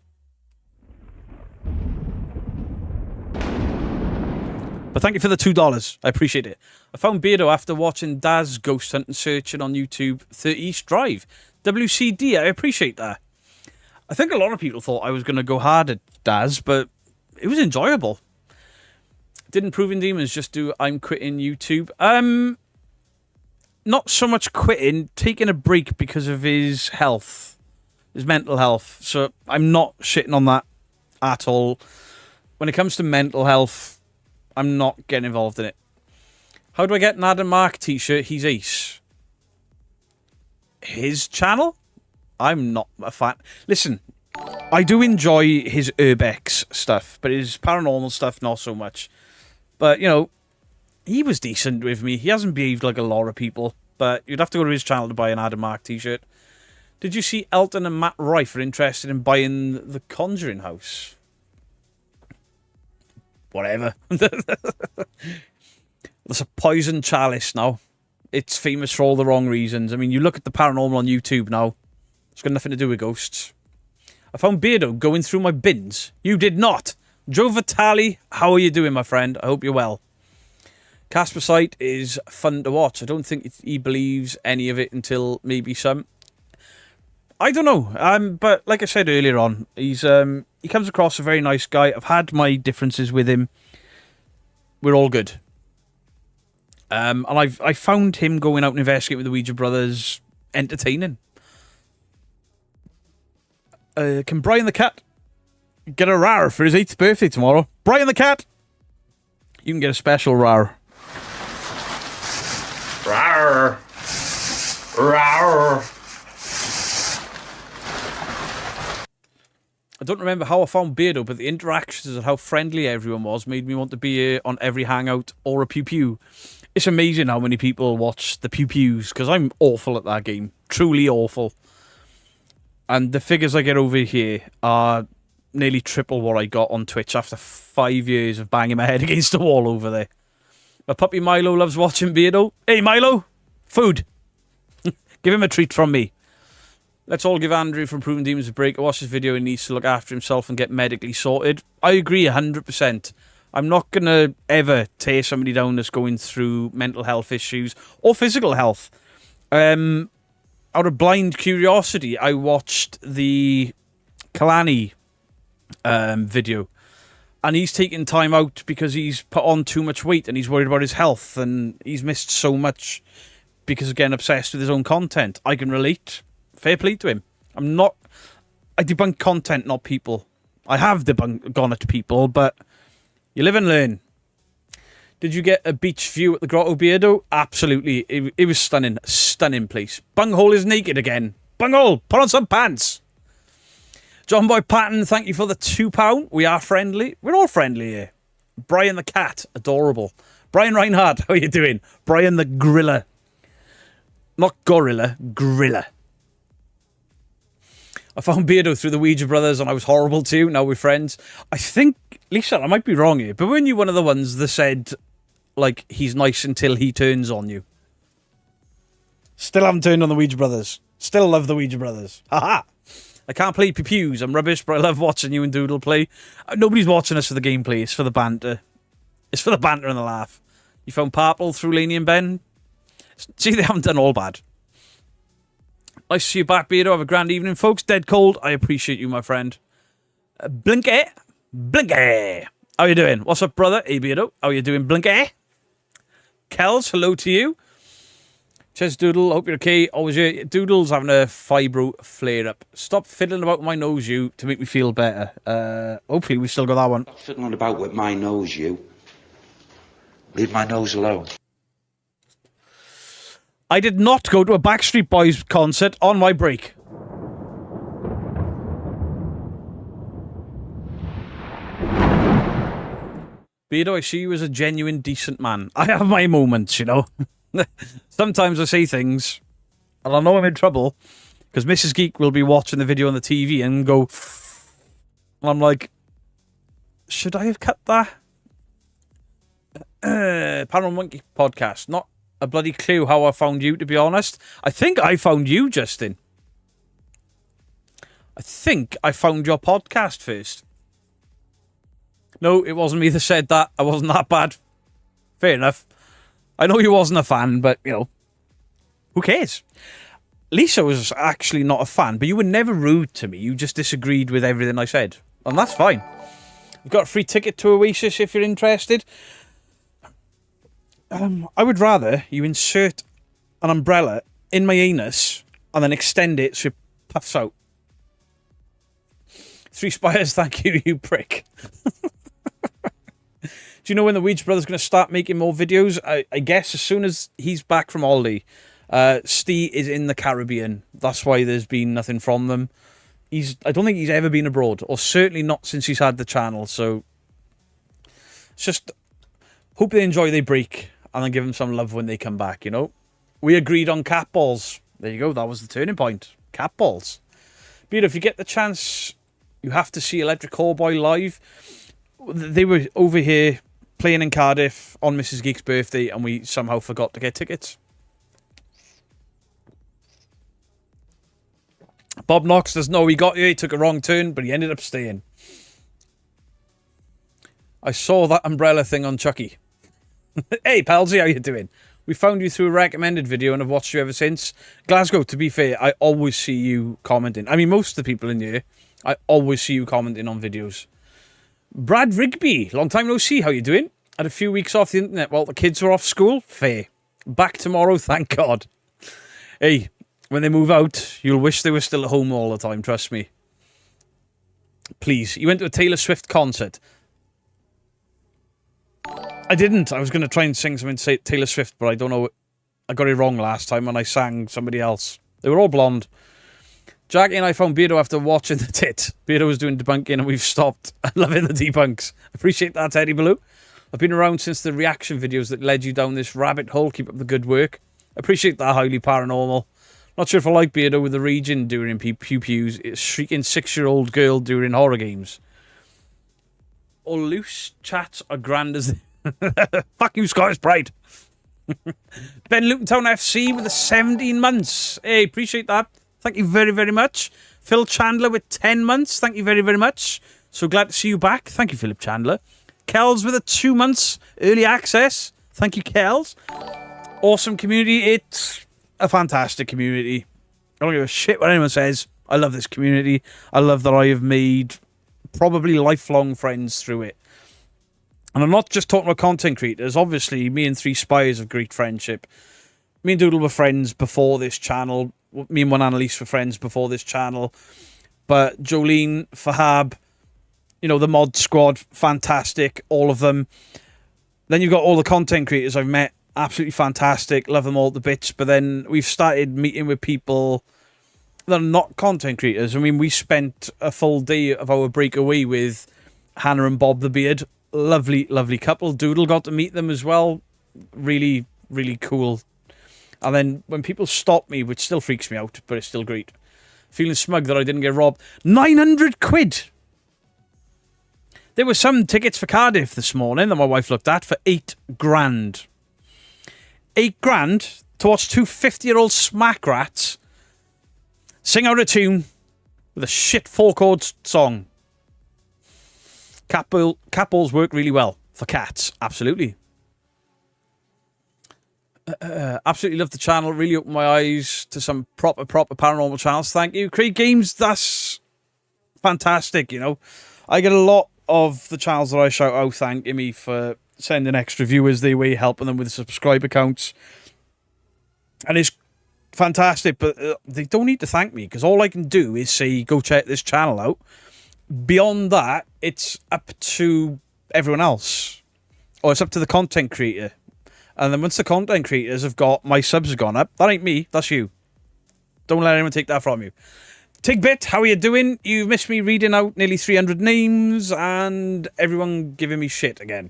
But thank you for the $2. I appreciate it. I found Beardo after watching Daz Ghost Hunt and searching on YouTube 30 East Drive. WCD, I appreciate that. I think a lot of people thought I was going to go hard at Daz, but it was enjoyable. Didn't Proving Demons just do I'm quitting YouTube? Not so much quitting, taking a break because of his health, his mental health. So I'm not shitting on that at all. When it comes to mental health, I'm not getting involved in it. How do I get an Adam Mark t-shirt? He's ace. His channel? I'm not a fan. Listen, I do enjoy his Urbex stuff, but his paranormal stuff, not so much. But, you know, he was decent with me. He hasn't behaved like a lot of people, but you'd have to go to his channel to buy an Adam Mark t-shirt. Did you see Elton and Matt Rife are interested in buying the Conjuring House? Whatever. It's a poison chalice now. It's famous for all the wrong reasons. I mean, you look at the paranormal on YouTube now. It's got nothing to do with ghosts. I found Beardo going through my bins. You did not. Joe Vitale, how are you doing, my friend? I hope you're well. Casper Sight is fun to watch. I don't think he believes any of it until maybe some. I don't know. But like I said earlier on, he comes across a very nice guy. I've had my differences with him. We're all good. And I found him going out and investigating with the Ouija brothers entertaining. Can Brian the Cat get a rar for his 8th birthday tomorrow? Brian the Cat! You can get a special rar. Rar! Rar! I don't remember how I found Beardo, but the interactions and how friendly everyone was made me want to be on every hangout or a pew pew. It's amazing how many people watch the pew pews, because I'm awful at that game. Truly awful. And the figures I get over here are nearly triple what I got on Twitch after 5 years of banging my head against the wall over there. My puppy Milo loves watching Beardo. Hey Milo, food. Give him a treat from me. Let's all give Andrew from Proven Demons a break. I watched this video. He needs to look after himself and get medically sorted. I agree 100%. I'm not going to ever tear somebody down that's going through mental health issues or physical health. Out of blind curiosity, I watched the Kalani video. And he's taking time out because he's put on too much weight and he's worried about his health. And he's missed so much because of getting obsessed with his own content. I can relate. Fair play to him. I debunk content, not people. I have gone at people, but you live and learn. Did you get a beach view at the Grotto Beardo? Absolutely. It was stunning. Stunning place. Bunghole is naked again. Bunghole, put on some pants. John Boy Patton, thank you for the £2. We are friendly. We're all friendly here. Brian the Cat, adorable. Brian Reinhardt, how are you doing? Brian the Griller. Not gorilla, griller. I found Beardo through the Ouija brothers and I was horrible too. Now we're friends. I think, Lisa, I might be wrong here, but weren't you one of the ones that said, like, he's nice until he turns on you? Still haven't turned on the Ouija brothers. Still love the Ouija brothers. Haha. I can't play pews. I'm rubbish, but I love watching you and Doodle play. Nobody's watching us for the gameplay. It's for the banter. It's for the banter and the laugh. You found Purple through Laney and Ben? See, they haven't done all bad. Nice to see you back, Beardo. Have a grand evening, folks. Dead cold. I appreciate you, my friend. Blinky. Blinky. How you doing? What's up, brother? Hey, Beardo. How you doing, Blinky? Kels, hello to you. Says Doodle, hope you're okay. Always here. Doodle's having a fibro flare-up. Stop fiddling about with my nose, you, to make me feel better. Hopefully we've still got that one. Stop fiddling about with my nose, you. Leave my nose alone. I did not go to a Backstreet Boys concert on my break. Beardo, I see you as a genuine, decent man. I have my moments, you know. Sometimes I say things, and I know I'm in trouble, because Mrs. Geek will be watching the video on the TV and go, and I'm like, should I have cut that? Paranormal Monkey podcast, not a bloody clue how I found you, to be honest. I think I found you, Justin. I think I found your podcast first. No, it wasn't me that said that. I wasn't that bad. Fair enough. I know you wasn't a fan, but, you know, who cares? Lisa was actually not a fan, but you were never rude to me. You just disagreed with everything I said. And that's fine. You've got a free ticket to Oasis if you're interested. I would rather you insert an umbrella in my anus and then extend it so it puffs out. 3 Spires, thank you, you prick. Do you know when the Ouija Brothers are going to start making more videos? I guess as soon as he's back from holiday. Steve is in the Caribbean. That's why there's been nothing from them. I don't think he's ever been abroad, or certainly not since he's had the channel. So it's just hope they enjoy their break and then give them some love when they come back, you know? We agreed on cat balls. There you go. That was the turning point. Cat balls. But if you get the chance, you have to see Electric Callboy live. They were over here playing in Cardiff on Mrs. Geek's birthday, and we somehow forgot to get tickets. Bob Knox doesn't know he got you. He took a wrong turn, but he ended up staying. I saw that umbrella thing on Chucky. Hey, Palsy, how you doing? We found you through a recommended video and have watched you ever since. Glasgow, to be fair, I always see you commenting. I mean, most of the people in here, I always see you commenting on videos. Brad Rigby, long time no see. How you doing? Had a few weeks off the internet while the kids were off school. Fair. Back tomorrow, thank God. Hey, when they move out, you'll wish they were still at home all the time, trust me. Please. You went to a Taylor Swift concert. I didn't. I was going to try and sing something Taylor Swift, but I don't know. I got it wrong last time when I sang somebody else. They were all blonde. Jackie and I found Beardo after watching the tit. Beardo was doing debunking and we've stopped. Loving the debunks. Appreciate that, Teddy Baloo. I've been around since the reaction videos that led you down this rabbit hole. Keep up the good work. Appreciate that, highly paranormal. Not sure if I like Beardo with the region during pew-pews. It's shrieking 6-year-old girl during horror games. All loose chats are grand as... Fuck you, Scottish Pride. Ben Lutontown FC with the 17 months. Hey, appreciate that. Thank you very, very much. Phil Chandler with 10 months. Thank you very, very much. So glad to see you back. Thank you, Philip Chandler. Kells with a 2 months early access. Thank you, Kells. Awesome community. It's a fantastic community. I don't give a shit what anyone says. I love this community. I love that I have made probably lifelong friends through it. And I'm not just talking about content creators. Obviously, me and Three Spires have great friendship. Me and Doodle were friends before this channel. Me and One Annalise were friends before this channel. But Jolene, Fahab, you know, the mod squad, fantastic. All of them. Then you've got all the content creators I've met. Absolutely fantastic. Love them all to bits. But then we've started meeting with people that are not content creators. I mean, we spent a full day of our breakaway with Hannah and Bob the Beard. Lovely, lovely couple. Doodle got to meet them as well. Really, really cool. And then when people stop me, which still freaks me out, but it's still great. Feeling smug that I didn't get robbed. 900 quid! There were some tickets for Cardiff this morning that my wife looked at for 8 grand. 8 grand to watch two 50-year-old smack rats sing out a tune with a shit 4-chord song. Cat balls work really well for cats. Absolutely. Absolutely love the channel. Really opened my eyes to some proper paranormal channels. Thank you. Craig Games, that's fantastic, you know. I get a lot of the channels that I shout out thanking me for sending extra viewers their way, helping them with subscriber counts. And it's fantastic, but they don't need to thank me because all I can do is say, go check this channel out. Beyond that, it's up to everyone else. Or it's up to the content creator. And then once the content creators have got, my subs have gone up, that ain't me, that's you. Don't let anyone take that from you. Tigbit, how are you doing? You've missed me reading out nearly 300 names and everyone giving me shit again.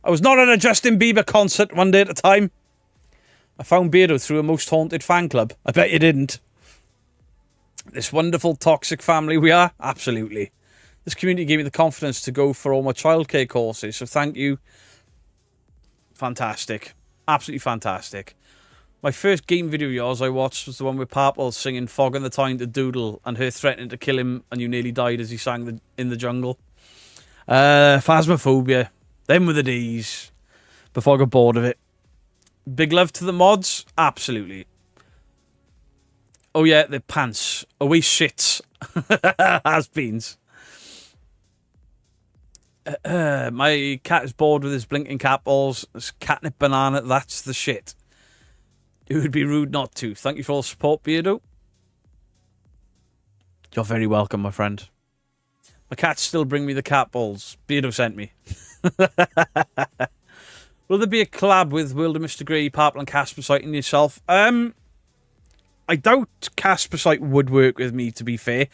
I was not at a Justin Bieber concert one day at a time. I found Beardo through a Most Haunted fan club. I bet you didn't. This wonderful toxic family we are? Absolutely. This community gave me the confidence to go for all my childcare courses, so thank you. Fantastic. Absolutely fantastic. My first game video of yours I watched was the one with Purple singing Fog in the Time to Doodle and her threatening to kill him and you nearly died as he sang in the jungle. Phasmophobia. Them were the days before I got bored of it. Big love to the mods? Absolutely. Oh yeah, the pants. Away shits. Has-beens. My cat is bored with his blinking cat balls. This catnip banana, that's the shit. It would be rude not to. Thank you for all the support, Beardo. You're very welcome, my friend. My cats still bring me the cat balls. Beardo sent me. Will there be a collab with World of Mr. Grey, Purple and Caspersight and yourself? I doubt Caspersight would work with me, to be fair.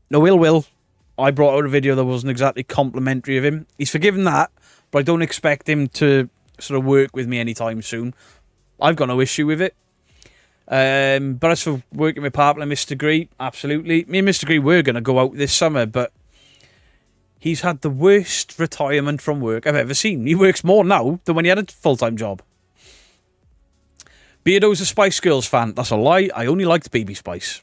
No, will. I brought out a video that wasn't exactly complimentary of him. He's forgiven that, but I don't expect him to sort of work with me anytime soon. I've got no issue with it. But as for working with Purple and Mr. Grey, absolutely. Me and Mr. Grey were going to go out this summer, but he's had the worst retirement from work I've ever seen. He works more now than when he had a full-time job. Beardo's a Spice Girls fan. That's a lie. I only liked Baby Spice.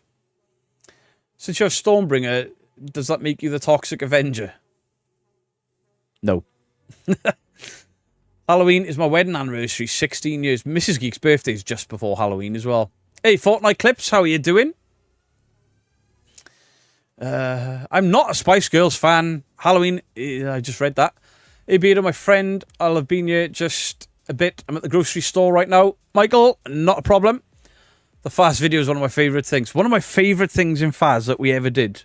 Since you're Stormbringer, does that make you the Toxic Avenger? No. Halloween is my wedding anniversary, 16 years. Mrs. Geek's birthday is just before Halloween as well. Hey, Fortnite Clips, how are you doing? I'm not a Spice Girls fan. Halloween, I just read that. Hey, Beardo, my friend, I'll have been here just a bit. I'm at the grocery store right now. Michael, not a problem. The Faz video is one of my favourite things. One of my favourite things in Faz that we ever did,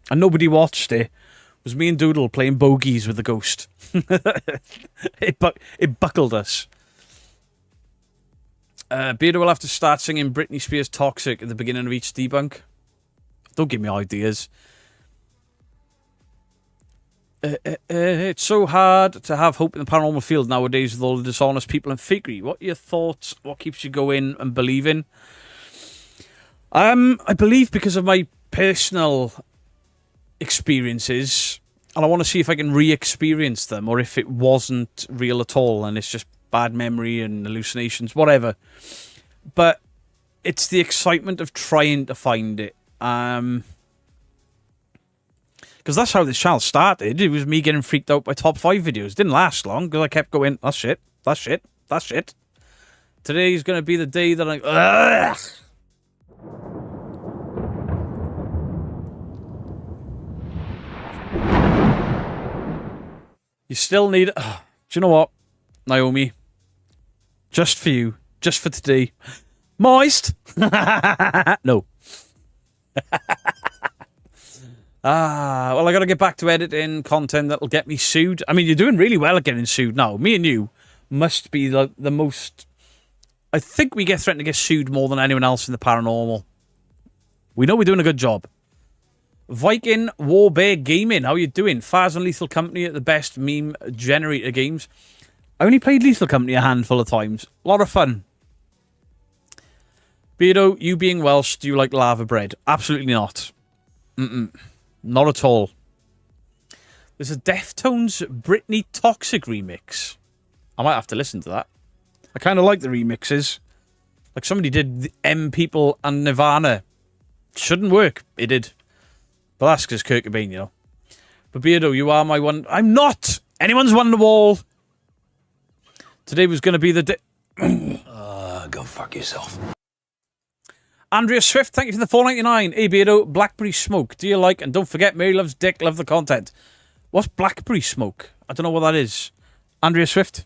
and nobody watched it, was me and Doodle playing bogeys with the ghost. It buckled us. Beardo will have to start singing Britney Spears' Toxic at the beginning of each debunk. Don't give me ideas. It's so hard to have hope in the paranormal field nowadays with all the dishonest people and fakery. What are your thoughts? What keeps you going and believing? I believe because of my personal experiences, and I want to see if I can re-experience them, or if it wasn't real at all and it's just bad memory and hallucinations, whatever. But it's the excitement of trying to find it. Because that's how this channel started. It was me getting freaked out by top 5 videos. It didn't last long because I kept going, that's shit, that's shit, that's shit. Today's going to be the day that ugh. You still need... do you know what, Naomi? Just for you. Just for today. Moist! No. Well, I got to get back to editing content that'll get me sued. I mean, you're doing really well at getting sued now. Me and you must be the most... I think we get threatened to get sued more than anyone else in the paranormal. We know we're doing a good job. Viking Warbear Gaming, how you doing? Faz and Lethal Company at the best meme generator games. I only played Lethal Company a handful of times. A lot of fun. Beardo, you being Welsh, do you like lava bread? Absolutely not. Not at all. There's a Deftones Britney Toxic remix. I might have to listen to that. I kind of like the remixes. Like somebody did the M People and Nirvana. Shouldn't work. It did. But that's because Kurt Cobain, you know. But Beardo, you are my one... I'm not! Anyone's won the wall. Today was going to be the day... Go fuck yourself. Andrea Swift, thank you for the $4.99. Hey Beardo, Blackberry Smoke. Do you like? And don't forget, Mary loves dick, love the content. What's Blackberry Smoke? I don't know what that is. Andrea Swift.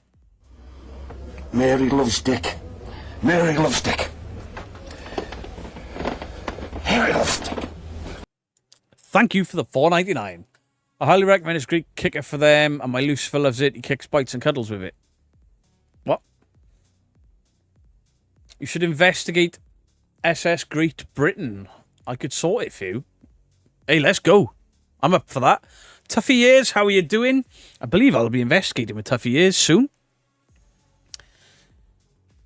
Mary loves dick. Mary loves dick. Mary loves dick. Thank you for the $4.99. I highly recommend it's Greek kicker for them, and my Lucifer loves it. He kicks, bites, and cuddles with it. What? You should investigate SS Great Britain. I could sort it for you. Hey, let's go. I'm up for that. Tuffy Years, how are you doing? I believe I'll be investigating with Tuffy Years soon.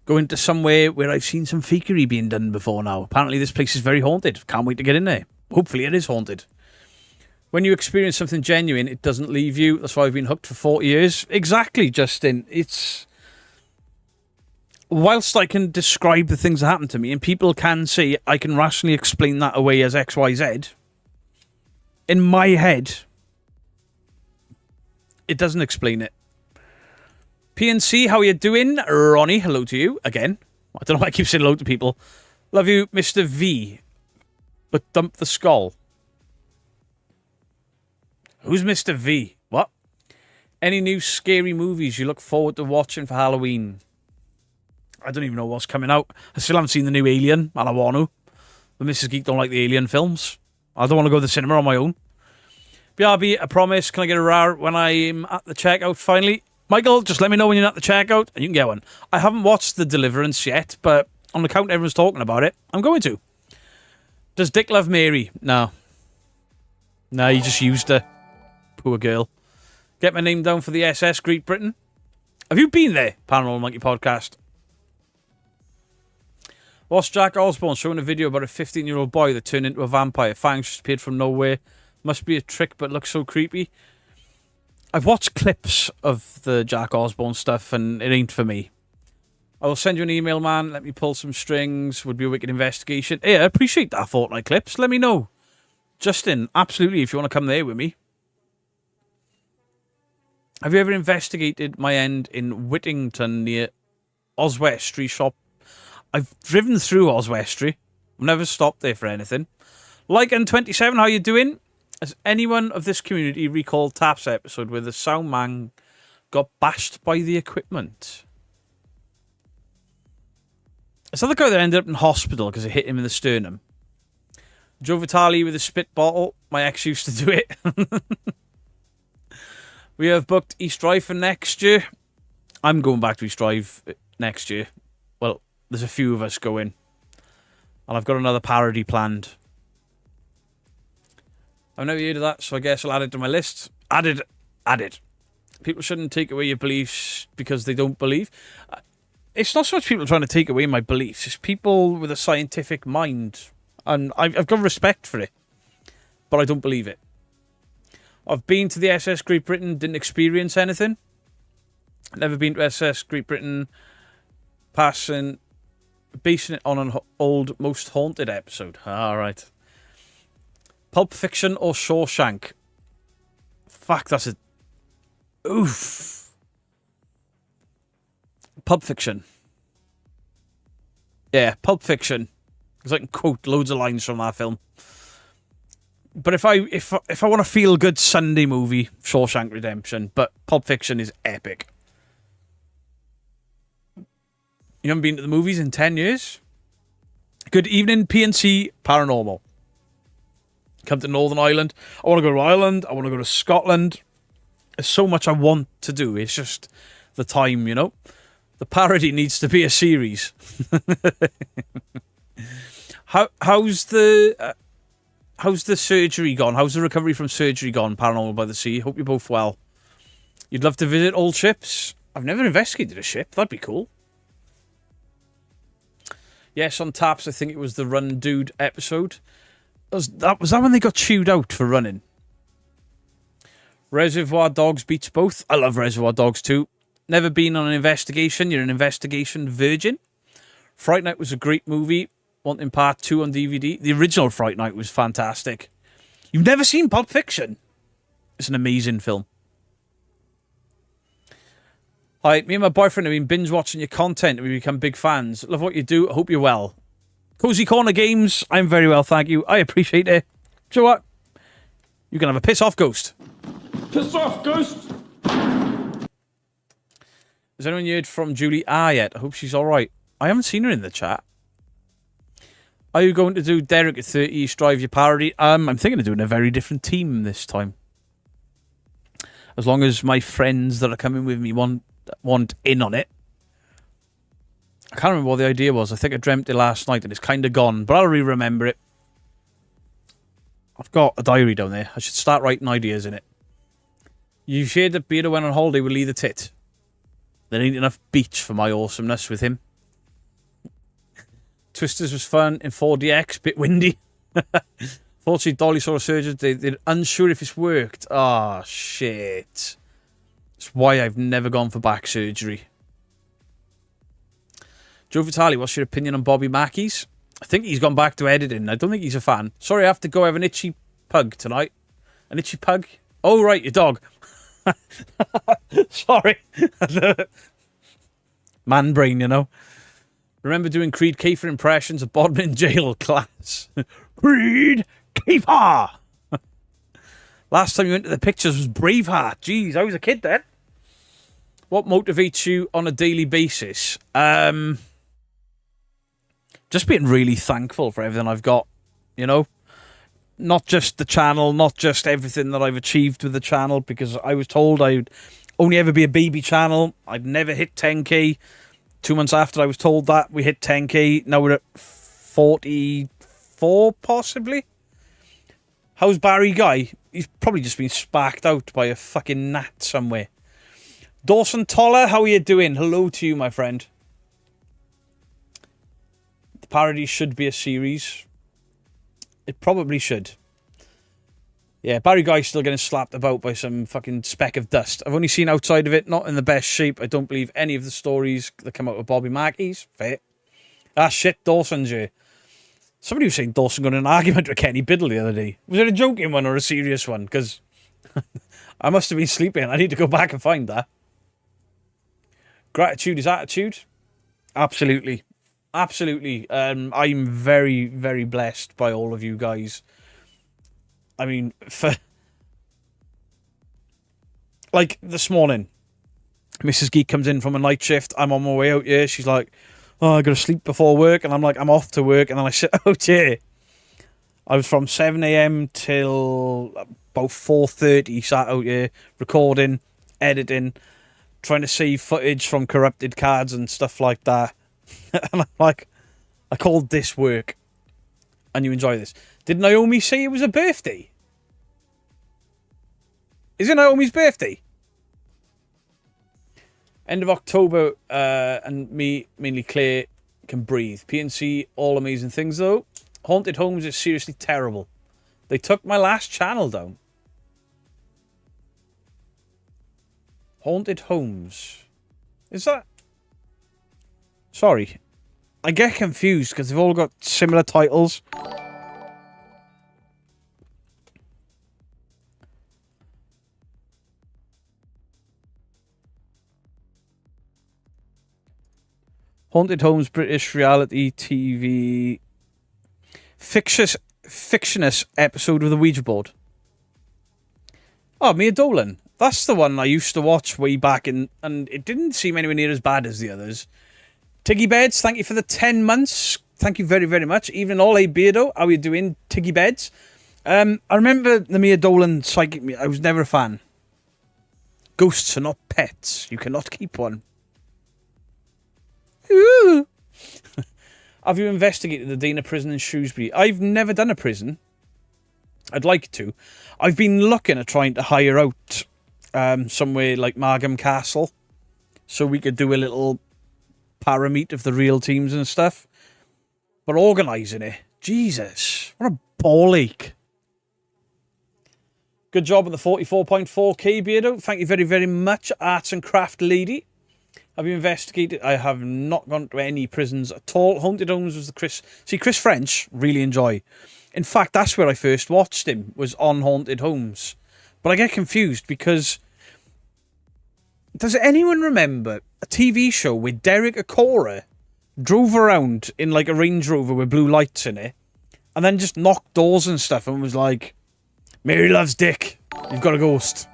Going to somewhere where I've seen some fakery being done before now. Apparently this place is very haunted. Can't wait to get in there. Hopefully it is haunted. When you experience something genuine, it doesn't leave you. That's why I've been hooked for 40 years. Exactly, Justin. It's... Whilst I can describe the things that happen to me, and people can say I can rationally explain that away as X, Y, Z, in my head, it doesn't explain it. PNC, how are you doing? Ronnie, hello to you. Again. I don't know why I keep saying hello to people. Love you, Mr. V. But dump the skull. Who's Mr. V? What? Any new scary movies you look forward to watching for Halloween? I don't even know what's coming out. I still haven't seen the new Alien, and I want to. But Mrs. Geek don't like the Alien films. I don't want to go to the cinema on my own. BRB, I promise. Can I get a rar when I'm at the checkout finally? Michael, just let me know when you're at the checkout, and you can get one. I haven't watched The Deliverance yet, but on account everyone's talking about it, I'm going to. Does Dick love Mary? No. No, he just used her. Poor girl. Get my name down for the SS Great Britain. Have you been there, Paranormal Monkey Podcast? What's Jack Osborne showing a video about a 15-year-old boy that turned into a vampire? Fangs just appeared from nowhere. Must be a trick, but looks so creepy. I've watched clips of the Jack Osborne stuff, and it ain't for me. I will send you an email, man. Let me pull some strings. Would be a wicked investigation. Hey, I appreciate that Fortnite clips. Let me know. Justin, absolutely, if you want to come there with me. Have you ever investigated my end in Whittington near Oswestry shop? I've driven through Oswestry. I've never stopped there for anything. Like and 27, how you doing? Has anyone of this community recalled Taps episode where the sound man got bashed by the equipment? Is that the guy that ended up in hospital because it hit him in the sternum? Joe Vitale with a spit bottle. My ex used to do it. We have booked East Drive for next year. I'm going back to East Drive next year. Well, there's a few of us going. And I've got another parody planned. I've never heard of that, so I guess I'll add it to my list. Added. People shouldn't take away your beliefs because they don't believe. It's not so much people trying to take away my beliefs. It's people with a scientific mind. And I've got respect for it. But I don't believe it. I've been to the SS Great Britain, didn't experience anything. Never been to SS Great Britain, basing it on an old Most Haunted episode. All right. Pulp Fiction or Shawshank? Fuck, that's a... Oof. Pulp Fiction. Yeah, Pulp Fiction. Because I can quote loads of lines from that film. But if I want a feel good Sunday movie, Shawshank Redemption, but Pulp Fiction is epic. You haven't been to the movies in 10 years? Good evening, PNC Paranormal. Come to Northern Ireland. I want to go to Ireland. I want to go to Scotland. There's so much I want to do. It's just the time, you know. The parody needs to be a series. How's the surgery gone? How's the recovery from surgery gone, Paranormal by the Sea? Hope you're both well. You'd love to visit old ships? I've never investigated a ship. That'd be cool. Yes, on Taps, I think it was the Run Dude episode. Was that when they got chewed out for running? Reservoir Dogs beats both. I love Reservoir Dogs too. Never been on an investigation. You're an investigation virgin. Fright Night was a great movie. Wanting part 2 on DVD. The original Fright Night was fantastic. You've never seen Pulp Fiction? It's an amazing film. Hi, me and my boyfriend have been binge watching your content and we become big fans. Love what you do. I hope you're well. Cozy Corner Games. I'm very well, thank you. I appreciate it. Do you know what? You can have a piss off, Ghost. Piss off, Ghost! Has anyone heard from Julie R yet? I hope she's alright. I haven't seen her in the chat. Are you going to do Derek at 30 East Drive, your parody? I'm thinking of doing a very different team this time. As long as my friends that are coming with me want in on it. I can't remember what the idea was. I think I dreamt it last night and it's kind of gone, but I'll re-remember it. I've got a diary down there. I should start writing ideas in it. You shared that Beardo went on holiday with Lee the Tit. There ain't enough beach for my awesomeness with him. Twisters was fun in 4DX, bit windy. Fortunately, Dolly saw a surgeon. They're unsure if it's worked. Ah, shit. That's why I've never gone for back surgery. Joe Vitale, what's your opinion on Bobby Mackey's? I think he's gone back to editing. I don't think he's a fan. Sorry, I have to go have an itchy pug tonight. An itchy pug? Oh, right, your dog. Sorry. Man brain, you know. Remember doing Creed Kiefer impressions of Bodmin in jail class. Creed Kiefer! Last time you went to the pictures was Braveheart. Jeez, I was a kid then. What motivates you on a daily basis? Just being really thankful for everything I've got, you know? Not just the channel, not just everything that I've achieved with the channel, because I was told I'd only ever be a baby channel. I'd never hit 10k. 2 months after I was told that, we hit 10k. Now we're at 44, possibly. How's Barry Guy? He's probably just been sparked out by a fucking gnat somewhere. Dawson Toller, how are you doing? Hello to you, my friend. The parody should be a series. It probably should. Yeah, Barry Guy's still getting slapped about by some fucking speck of dust. I've only seen outside of it, not in the best shape. I don't believe any of the stories that come out of Bobby Mackey's. Fair. Ah, shit, Dawson's here. Somebody was saying Dawson got in an argument with Kenny Biddle the other day. Was it a joking one or a serious one? Because I must have been sleeping. I need to go back and find that. Gratitude is attitude. Absolutely. Absolutely. I'm very, very blessed by all of you guys. I mean, for... Like, this morning, Mrs. Geek comes in from a night shift. I'm on my way out here. She's like, oh, I got to sleep before work. And I'm like, I'm off to work. And then I sit out here. I was from 7 a.m. till about 4:30, sat out here, recording, editing, trying to save footage from corrupted cards and stuff like that. And I'm like, I called this work. And you enjoy this. Did Naomi say it was a birthday? Is it Naomi's birthday? End of October, and me, mainly Claire, can breathe. PNC, all amazing things though. Haunted Homes is seriously terrible. They took my last channel down. Haunted Homes. Is that... Sorry. I get confused because they've all got similar titles. Haunted Homes, British reality TV, fictionist episode of the Ouija board. Oh, Mia Dolan. That's the one I used to watch way back, and it didn't seem anywhere near as bad as the others. Tiggy Beds, thank you for the 10 months. Thank you very, very much. Evening all, hey Beardo. How are you doing, Tiggy Beds? I remember the Mia Dolan psychic. I was never a fan. Ghosts are not pets. You cannot keep one. Ooh. Have you investigated the Dana prison in Shrewsbury? I've never done a prison. I'd like to. I've been looking at trying to hire out somewhere like Margam Castle so we could do a little parameet of the real teams and stuff. But organising it, Jesus, what a ball ache. Good job on the 44.4k, Beardo. Thank you very, very much, Arts and Craft Lady. Have you investigated? I have not gone to any prisons at all. Haunted Homes was the Chris... See, Chris French, really enjoy. In fact, that's where I first watched him, was on Haunted Homes. But I get confused because... Does anyone remember a TV show where Derek Acora drove around in like a Range Rover with blue lights in it and then just knocked doors and stuff and was like, Mary loves Dick. You've got a ghost.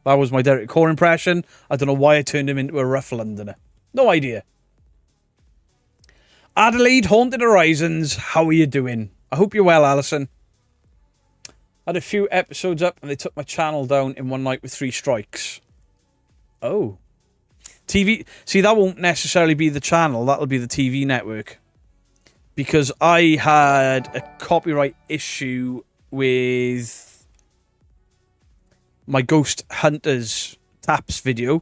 That was my Derek Core impression. I don't know why I turned him into a rough Londoner. No idea. Adelaide, Haunted Horizons. How are you doing? I hope you're well, Alison. Had a few episodes up and they took my channel down in one night with 3 strikes. Oh. TV. See, that won't necessarily be the channel. That'll be the TV network. Because I had a copyright issue with my Ghost Hunters Taps video.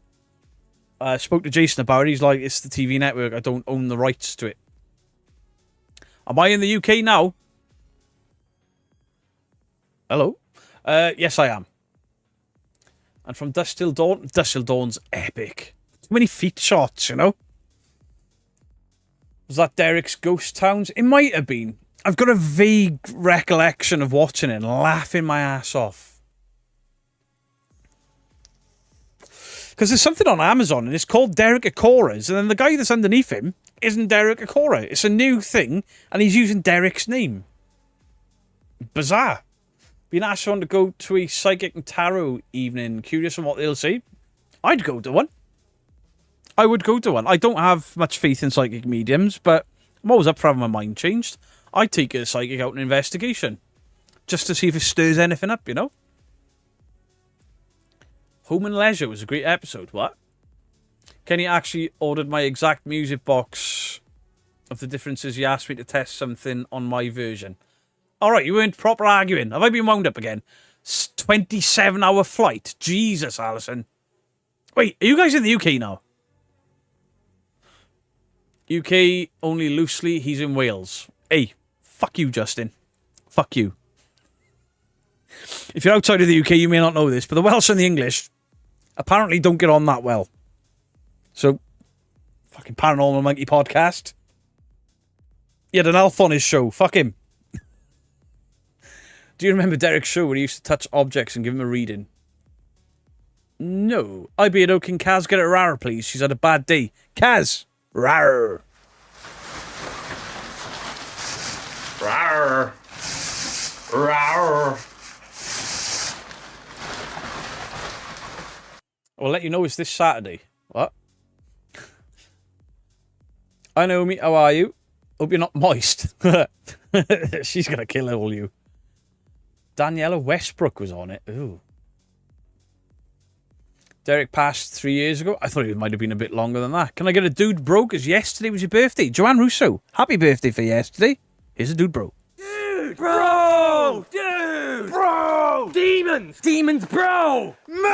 I spoke to Jason about it. He's like, it's the TV network. I don't own the rights to it. Am I in the UK now? Hello? Yes, I am. And from Dusk Till Dawn. Dusk Till Dawn's epic. Too many feet shots, you know? Was that Derek's Ghost Towns? It might have been. I've got a vague recollection of watching it and laughing my ass off. Because there's something on Amazon and it's called Derek Akora's, and then the guy that's underneath him isn't Derek Akora. It's a new thing and he's using Derek's name. Bizarre. Been asked on to go to a psychic and tarot evening. Curious on what they'll say. I'd go to one. I would go to one. I don't have much faith in psychic mediums, but I'm always up for having my mind changed. I'd take a psychic out an investigation. Just to see if it stirs anything up, you know? Home and Leisure was a great episode. What? Kenny actually ordered my exact music box of the differences. He asked me to test something on my version. Alright, you weren't proper arguing. Have I been wound up again? 27-hour flight. Jesus, Alison. Wait, are you guys in the UK now? UK only loosely. He's in Wales. Hey, fuck you, Justin. Fuck you. If you're outside of the UK, you may not know this, but the Welsh and the English apparently don't get on that well. So, fucking Paranormal Monkey podcast. He had an elf on his show. Fuck him. Do you remember Derek's show where he used to touch objects and give him a reading? No. I be it. Can Kaz get it rar, please? She's had a bad day. Kaz! Rar! Rawr. Rawr. I'll let you know it's this Saturday. What? Hi Naomi, how are you? Hope you're not moist. She's gonna kill all you. Daniela Westbrook was on it. Ooh. Derek passed 3 years ago. I thought it might have been a bit longer than that. Can I get a dude bro? Because yesterday was your birthday. Joanne Russo, happy birthday for yesterday. Here's a dude bro. Dude, bro! Dude! Bro! Demons! Demons, bro! Murders!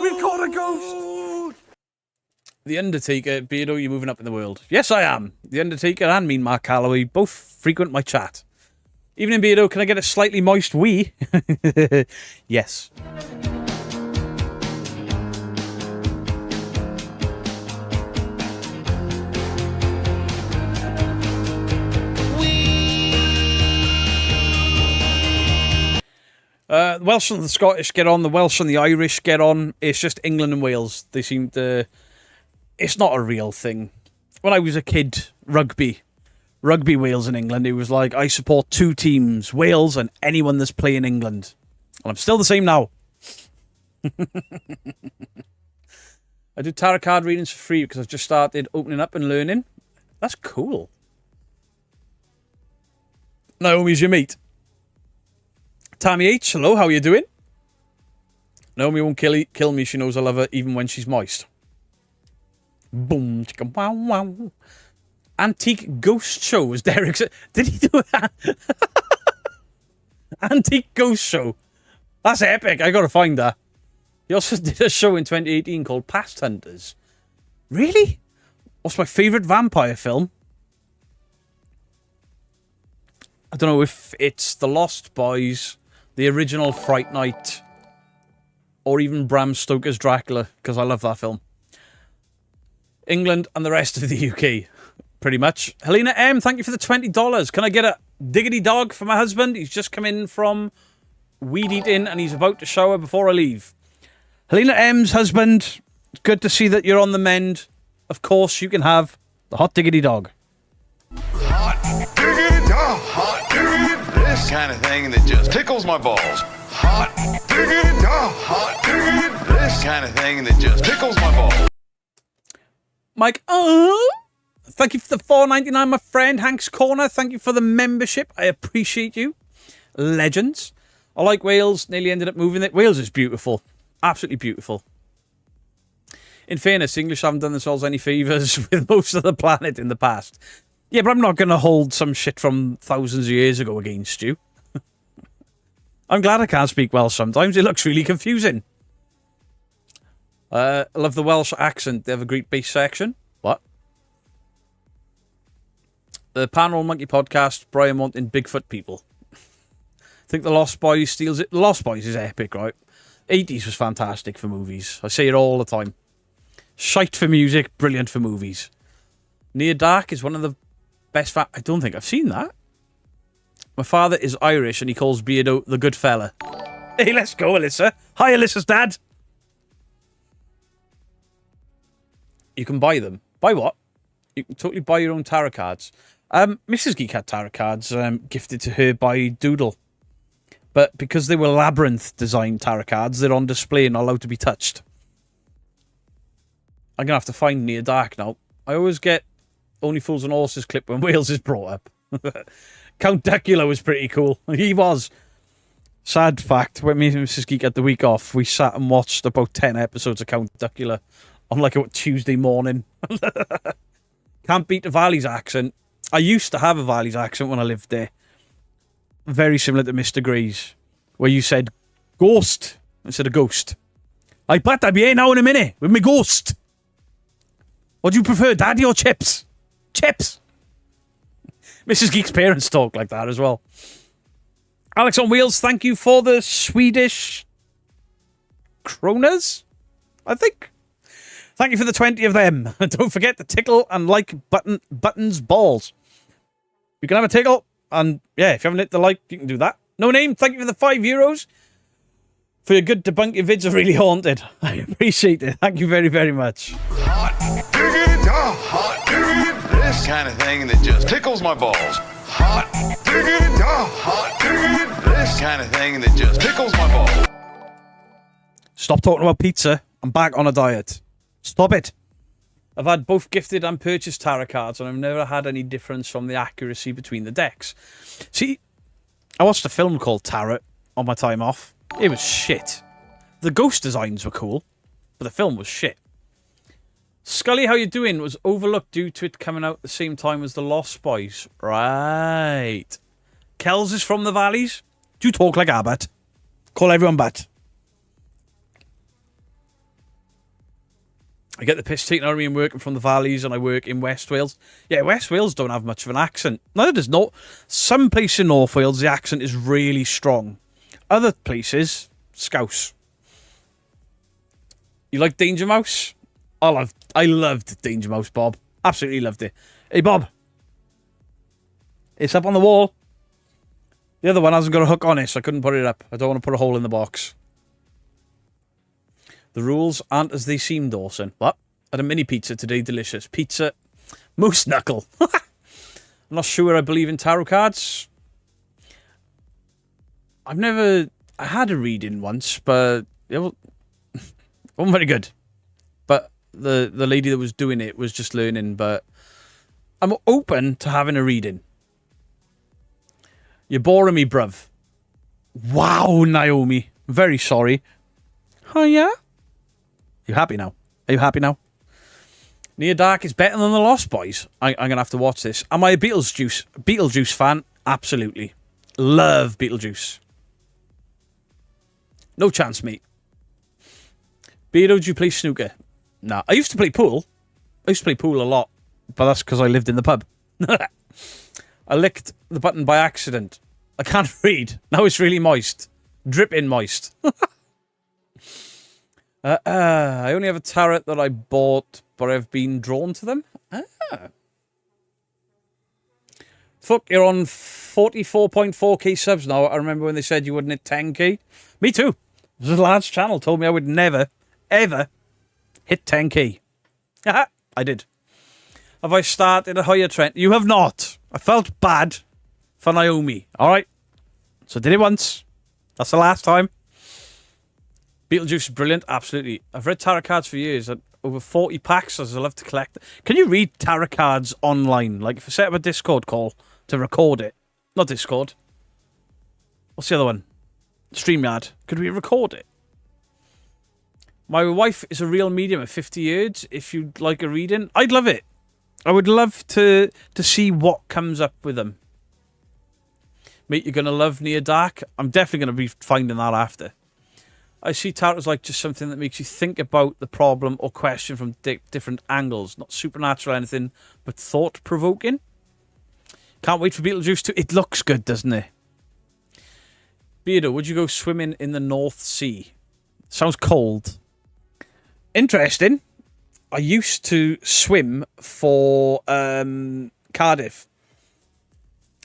We've caught a ghost! The Undertaker, Beardo, you're moving up in the world. Yes, I am. The Undertaker and Mean Mark Calloway both frequent my chat. Evening, Beardo. Can I get a slightly moist wee? Yes. The Welsh and the Scottish get on. The Welsh and the Irish get on. It's just England and Wales. They seem to... It's not a real thing. When I was a kid, rugby Wales and England, it was like, I support two teams, Wales and anyone that's playing England. And I'm still the same now. I do tarot card readings for free because I've just started opening up and learning. That's cool. Naomi's your mate. Tammy H, hello, how are you doing? Naomi won't kill me. She knows I love her even when she's moist. Boom, chicka, wow, wow. Antique Ghost Show was Derek. Did he do that? Antique Ghost Show. That's epic. I gotta find that. He also did a show in 2018 called Past Hunters. Really? What's my favourite vampire film? I don't know if it's The Lost Boys, the original Fright Night, or even Bram Stoker's Dracula, because I love that film. England and the rest of the UK, pretty much. Helena M, thank you for the $20. Can I get a diggity dog for my husband? He's just come in from weed eating and he's about to shower before I leave. Helena M's husband, good to see that you're on the mend. Of course, you can have the hot diggity dog. Hot diggity dog, hot diggity, this kind of thing that just tickles my balls. Hot diggity dog, hot diggity, this kind of thing that just tickles my balls. Mike, thank you for the $4.99, my friend. Hank's Corner, thank you for the membership. I appreciate you. Legends. I like Wales. Nearly ended up moving it. Wales is beautiful. Absolutely beautiful. In fairness, English haven't done themselves any favours with most of the planet in the past. Yeah, but I'm not going to hold some shit from thousands of years ago against you. I'm glad I can't speak Welsh sometimes. It looks really confusing. I love the Welsh accent. They have a great bass section. What? The Paranormal Monkey podcast, Brian wanting Bigfoot people. I think The Lost Boys steals it. The Lost Boys is epic, right? 80s was fantastic for movies. I say it all the time. Shite for music, brilliant for movies. Near Dark is one of the best... I don't think I've seen that. My father is Irish and he calls Beardo the good fella. Hey, let's go, Alyssa. Hi, Alyssa's dad. You can buy them. Buy what? You can totally buy your own tarot cards. Mrs. Geek had tarot cards gifted to her by Doodle. But because they were Labyrinth designed tarot cards, they're on display and not allowed to be touched. I'm going to have to find Near Dark now. I always get Only Fools and Horses clip when Wales is brought up. Count Duckula was pretty cool. He was. Sad fact, when me and Mrs. Geek had the week off, we sat and watched about 10 episodes of Count Duckula on like a Tuesday morning. Can't beat the Valley's accent. I used to have a Valley's accent when I lived there. Very similar to Mr. Gray's, where you said ghost instead of ghost. I bet I'll be here now in a minute with my ghost. What do you prefer, daddy or chips? Chips. Mrs. Geek's parents talk like that as well. Alex on Wheels, thank you for the Swedish kronas, I think. Thank you for the 20 of them. Don't forget to tickle and like buttons balls. You can have a tickle. And yeah, if you haven't hit the like, you can do that. No name, thank you for the €5. For your good debunking vids are really haunted. I appreciate it. Thank you very, very much. Hot diggity, hot diggity, this kind of thing that just tickles my balls. Hot diggity, hot diggity, this kind of thing that just tickles my balls. Stop talking about pizza. I'm back on a diet. Stop it. I've had both gifted and purchased tarot cards, and I've never had any difference from the accuracy between the decks. See, I watched a film called Tarot on my time off. It was shit. The ghost designs were cool, but the film was shit. Scully, how you doing? Was overlooked due to it coming out at the same time as The Lost Boys. Right. Kells is from the Valleys. Do you talk like Abbott? Call everyone Bat. I get the piss taken out of me in working from the Valleys, and I work in West Wales. Yeah, West Wales don't have much of an accent. Neither does not. Some places in North Wales, the accent is really strong. Other places, Scouse. You like Danger Mouse? I loved Danger Mouse, Bob. Absolutely loved it. Hey, Bob. It's up on the wall. The other one hasn't got a hook on it, so I couldn't put it up. I don't want to put a hole in the box. The rules aren't as they seem, Dawson. What? Had a mini pizza today, delicious. Pizza, moose knuckle. I'm not sure I believe in tarot cards. I had a reading once, but it wasn't very good. But the lady that was doing it was just learning, but I'm open to having a reading. You're boring me, bruv. Wow, Naomi. Very sorry. Oh, yeah? You happy now? Are you happy now? Near Dark is better than The Lost Boys. I'm going to have to watch this. Am I a Beetlejuice fan? Absolutely. Love Beetlejuice. No chance, mate. Beardo, do you play snooker? Nah. I used to play pool. I used to play pool a lot. But that's because I lived in the pub. I licked the button by accident. I can't read. Now it's really moist. Dripping moist. I only have a tarot that I bought, but I've been drawn to them. Fuck, you're on 44.4k subs now. I remember when they said you wouldn't hit 10k. Me too. This is a large channel. Told me I would never, ever hit 10k. I did. Have I started a higher trend? You have not. I felt bad for Naomi. All right. So I did it once. That's the last time. Beetlejuice is brilliant. Absolutely. I've read tarot cards for years. Over 40 packs, as I love to collect. Can you read tarot cards online? Like if I set up a Discord call to record it. Not Discord. What's the other one? StreamYard. Could we record it? My wife is a real medium at 50 years. If you'd like a reading, I'd love it. I would love to see what comes up with them. Mate, you're going to love Near Dark. I'm definitely going to be finding that after. I see tarot as like just something that makes you think about the problem or question from different angles. Not supernatural or anything, but thought-provoking. Can't wait for Beetlejuice to... It looks good, doesn't it? Beardo, would you go swimming in the North Sea? Sounds cold. Interesting. I used to swim for Cardiff.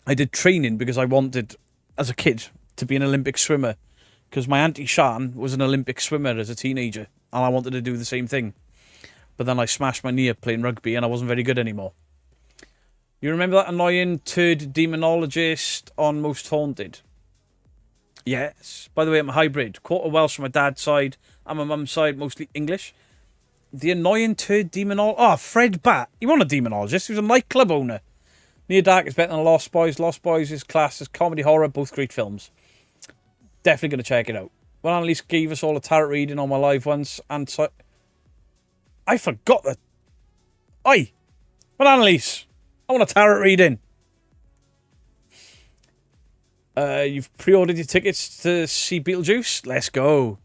I did training because I wanted, as a kid, to be an Olympic swimmer. Because my auntie Shan was an Olympic swimmer as a teenager. And I wanted to do the same thing. But then I smashed my knee up playing rugby and I wasn't very good anymore. You remember that annoying turd demonologist on Most Haunted? Yes. By the way, I'm a hybrid. Quarter Welsh from my dad's side and my mum's side, mostly English. The annoying turd demonologist. Oh, Fred Batt. He wasn't a demonologist. He was a nightclub owner. Near Dark is better than Lost Boys. Lost Boys is classed as comedy horror. Both great films. Definitely going to check it out. Well, Annalise gave us all a tarot reading on my live once. And so... I forgot that... Oi! Well, Annalise, I want a tarot reading. You've pre-ordered your tickets to see Beetlejuice? Let's go.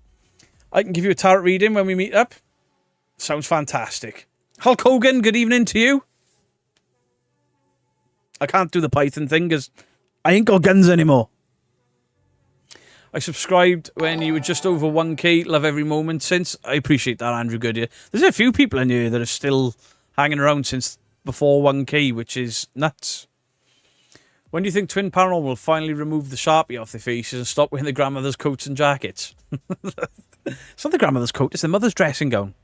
I can give you a tarot reading when we meet up. Sounds fantastic. Hulk Hogan, good evening to you. I can't do the Python thing because I ain't got guns anymore. I subscribed when you were just over 1k. Love every moment since. I appreciate that, Andrew Goodyear. There's a few people in here that are still hanging around since before 1k, which is nuts. When do you think Twin Paranormal will finally remove the Sharpie off their faces and stop wearing their grandmother's coats and jackets? It's not the grandmother's coat, it's the mother's dressing gown.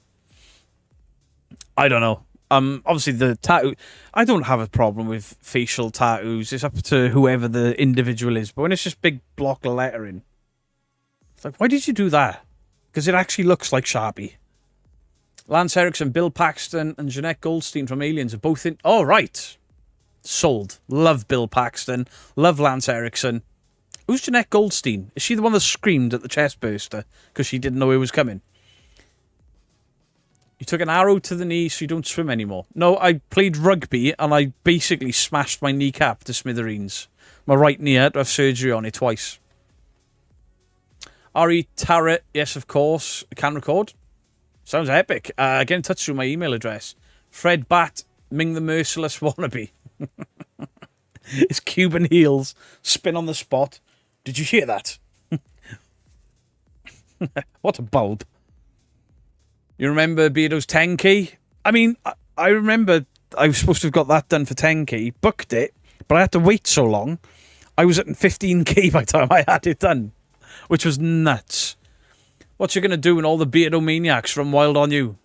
I don't know. Obviously the tattoo, I don't have a problem with facial tattoos. It's up to whoever the individual is. But when it's just big block of lettering, it's like, why did you do that? Because it actually looks like Sharpie. Lance Erickson, Bill Paxton, and Jeanette Goldstein from Aliens are both in. Oh, right. Sold. Love Bill Paxton. Love Lance Erickson. Who's Jeanette Goldstein? Is she the one that screamed at the chest burster because she didn't know it was coming? You took an arrow to the knee so you don't swim anymore. No, I played rugby and I basically smashed my kneecap to smithereens. My right knee, I had to have surgery on it twice. Ari Tarrant, yes, of course. I can record. Sounds epic. Get in touch through my email address. Fred Bat, Ming the Merciless Wannabe. His Cuban heels spin on the spot. Did you hear that? What a bulb. You remember Beardo's 10k? I mean, I remember I was supposed to have got that done for 10k, booked it, but I had to wait so long. I was at 15k by the time I had it done, which was nuts. What you going to do when all the Beardo maniacs run wild on you?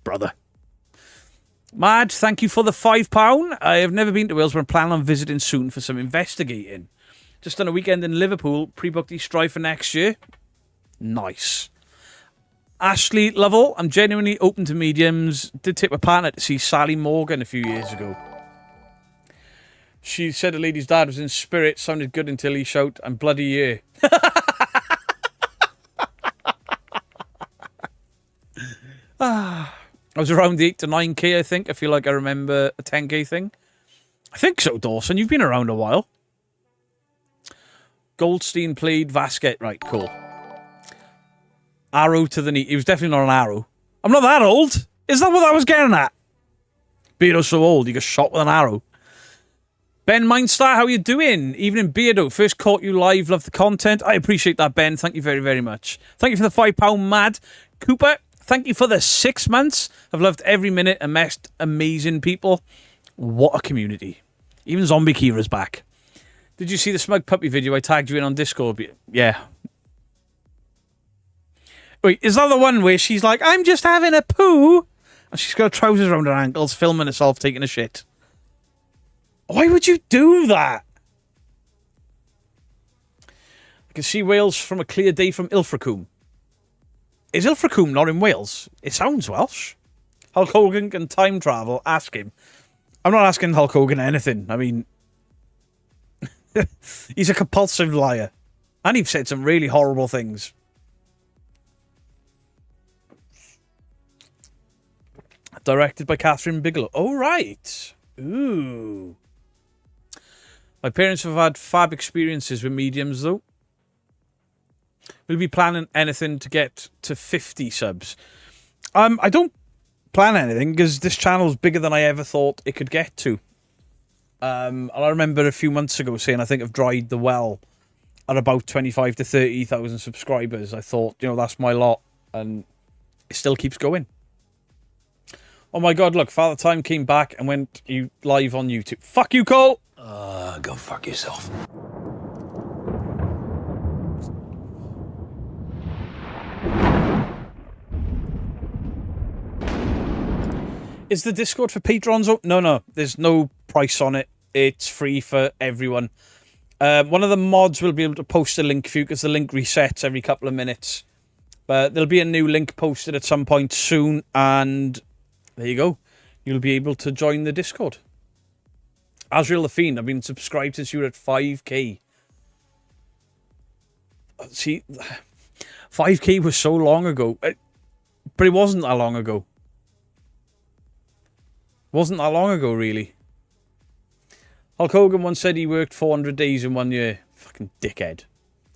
Brother. Mad, thank you for the £5. I have never been to Wales, but I'm planning on visiting soon for some investigating. Just done a weekend in Liverpool, pre-booked East Drive for next year. Nice. Ashley Lovell, I'm genuinely open to mediums. Did tip a partner to see Sally Morgan a few years ago. She said a lady's dad was in spirit, sounded good until he shouted, I'm bloody here. I was around the 8 to 9k, I think. I feel like I remember a 10k thing. I think so, Dawson. You've been around a while. Goldstein played Vasquez. Right, cool. Arrow to the knee. He was definitely not an arrow. I'm not that old. Is that what I was getting at? Beardo's so old, he got shot with an arrow. Ben Mindstar, how you doing? Evening, Beardo. First caught you live. Love the content. I appreciate that, Ben. Thank you very, very much. Thank you for the £5 mad. Cooper, thank you for the 6 months. I've loved every minute and met amazing people. What a community. Even Zombie Kira's back. Did you see the Smug Puppy video I tagged you in on Discord? Yeah. Wait, is that the one where she's like, I'm just having a poo? And she's got trousers around her ankles, filming herself taking a shit. Why would you do that? I can see Wales from a clear day from Ilfracombe. Is Ilfracombe not in Wales? It sounds Welsh. Hulk Hogan can time travel. Ask him. I'm not asking Hulk Hogan anything. I mean, he's a compulsive liar. And he's said some really horrible things. Directed by Catherine Bigelow. Oh, right. Ooh. My parents have had fab experiences with mediums, though. We'll be planning anything to get to 50 subs. I don't plan anything because this channel's bigger than I ever thought it could get to. And I remember a few months ago saying I think I've dried the well at about 25 to 30,000 subscribers. I thought, you know, that's my lot. And it still keeps going. Oh my God, look, Father Time came back and went live on YouTube. Fuck you, Cole! Go fuck yourself. Is the Discord for patrons? No. There's no price on it. It's free for everyone. One of the mods will be able to post a link for you because the link resets every couple of minutes. But there'll be a new link posted at some point soon. And there you go. You'll be able to join the Discord. Azrael the Fiend, I've been subscribed since you were at 5k. See, 5k was so long ago. But it wasn't that long ago. Wasn't that long ago, really. Hulk Hogan once said he worked 400 days in 1 year. Fucking dickhead.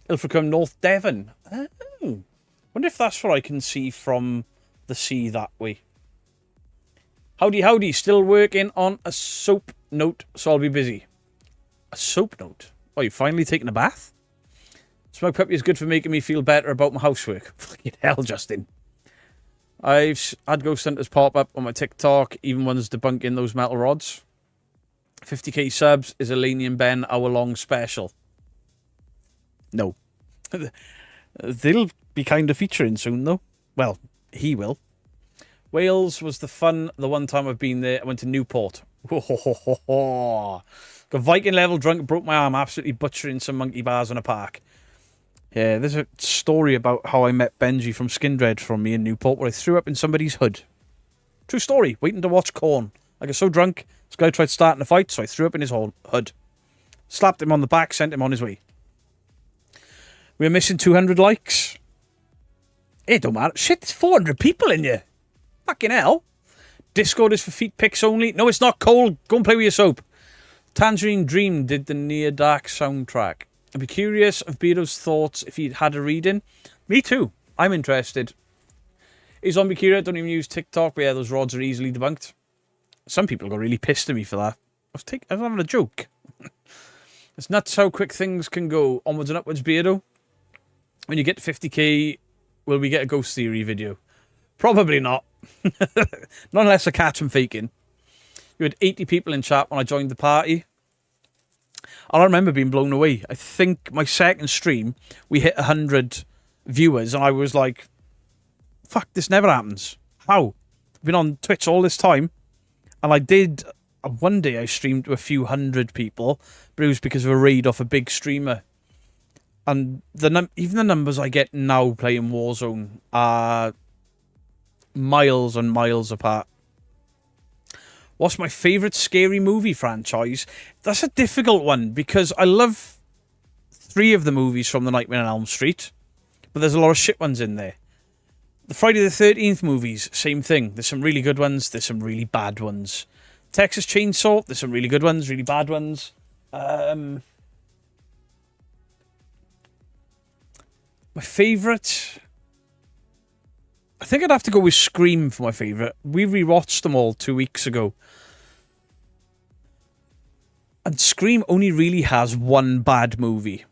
Ilfracombe, North Devon. Oh. Wonder if that's what I can see from the sea that way. Howdy. Still working on a soap note, so I'll be busy. A soap note? Oh, you finally taken a bath? Smug Puppy is good for making me feel better about my housework. Fucking hell, Justin. I've had ghost hunters pop up on my TikTok, even ones debunking those metal rods. 50k subs is a Laney and Ben hour-long special. No. They'll be kind of featuring soon, though. Well, he will. Wales was the one time I've been there. I went to Newport. Got Viking level drunk, broke my arm, absolutely butchering some monkey bars in a park. Yeah, there's a story about how I met Benji from Skindred from me in Newport, where I threw up in somebody's hood. True story. Waiting to watch Korn. I got so drunk, this guy tried starting a fight, so I threw up in his hood. Slapped him on the back, sent him on his way. We're missing 200 likes. It don't matter. Shit, there's 400 people in here. Fucking hell. Discord is for feet pics only. No, it's not, Cole. Go and play with your soap. Tangerine Dream did the Near Dark soundtrack. I'd be curious of Beato's thoughts if he'd had a reading. Me too. I'm interested. Hey, Zombie Kira, don't even use TikTok, but yeah, those rods are easily debunked. Some people got really pissed at me for that. I was having a joke. It's nuts how quick things can go. Onwards and upwards, Beardo. When you get to 50k, will we get a ghost theory video? Probably not. Not unless I catch him faking. You had 80 people in chat when I joined the party. And I remember being blown away. I think my second stream, we hit 100 viewers, and I was like, fuck, this never happens. How? I've been on Twitch all this time, and one day I streamed to a few hundred people, but it was because of a raid off a big streamer. And even the numbers I get now playing Warzone are miles and miles apart. What's my favourite scary movie franchise? That's a difficult one because I love 3 of the movies from the Nightmare on Elm Street, but there's a lot of shit ones in there. The Friday the 13th movies, same thing. There's some really good ones, there's some really bad ones. Texas Chainsaw, there's some really good ones, really bad ones. My favourite... I think I'd have to go with Scream for my favourite. We rewatched them all 2 weeks ago. And Scream only really has one bad movie.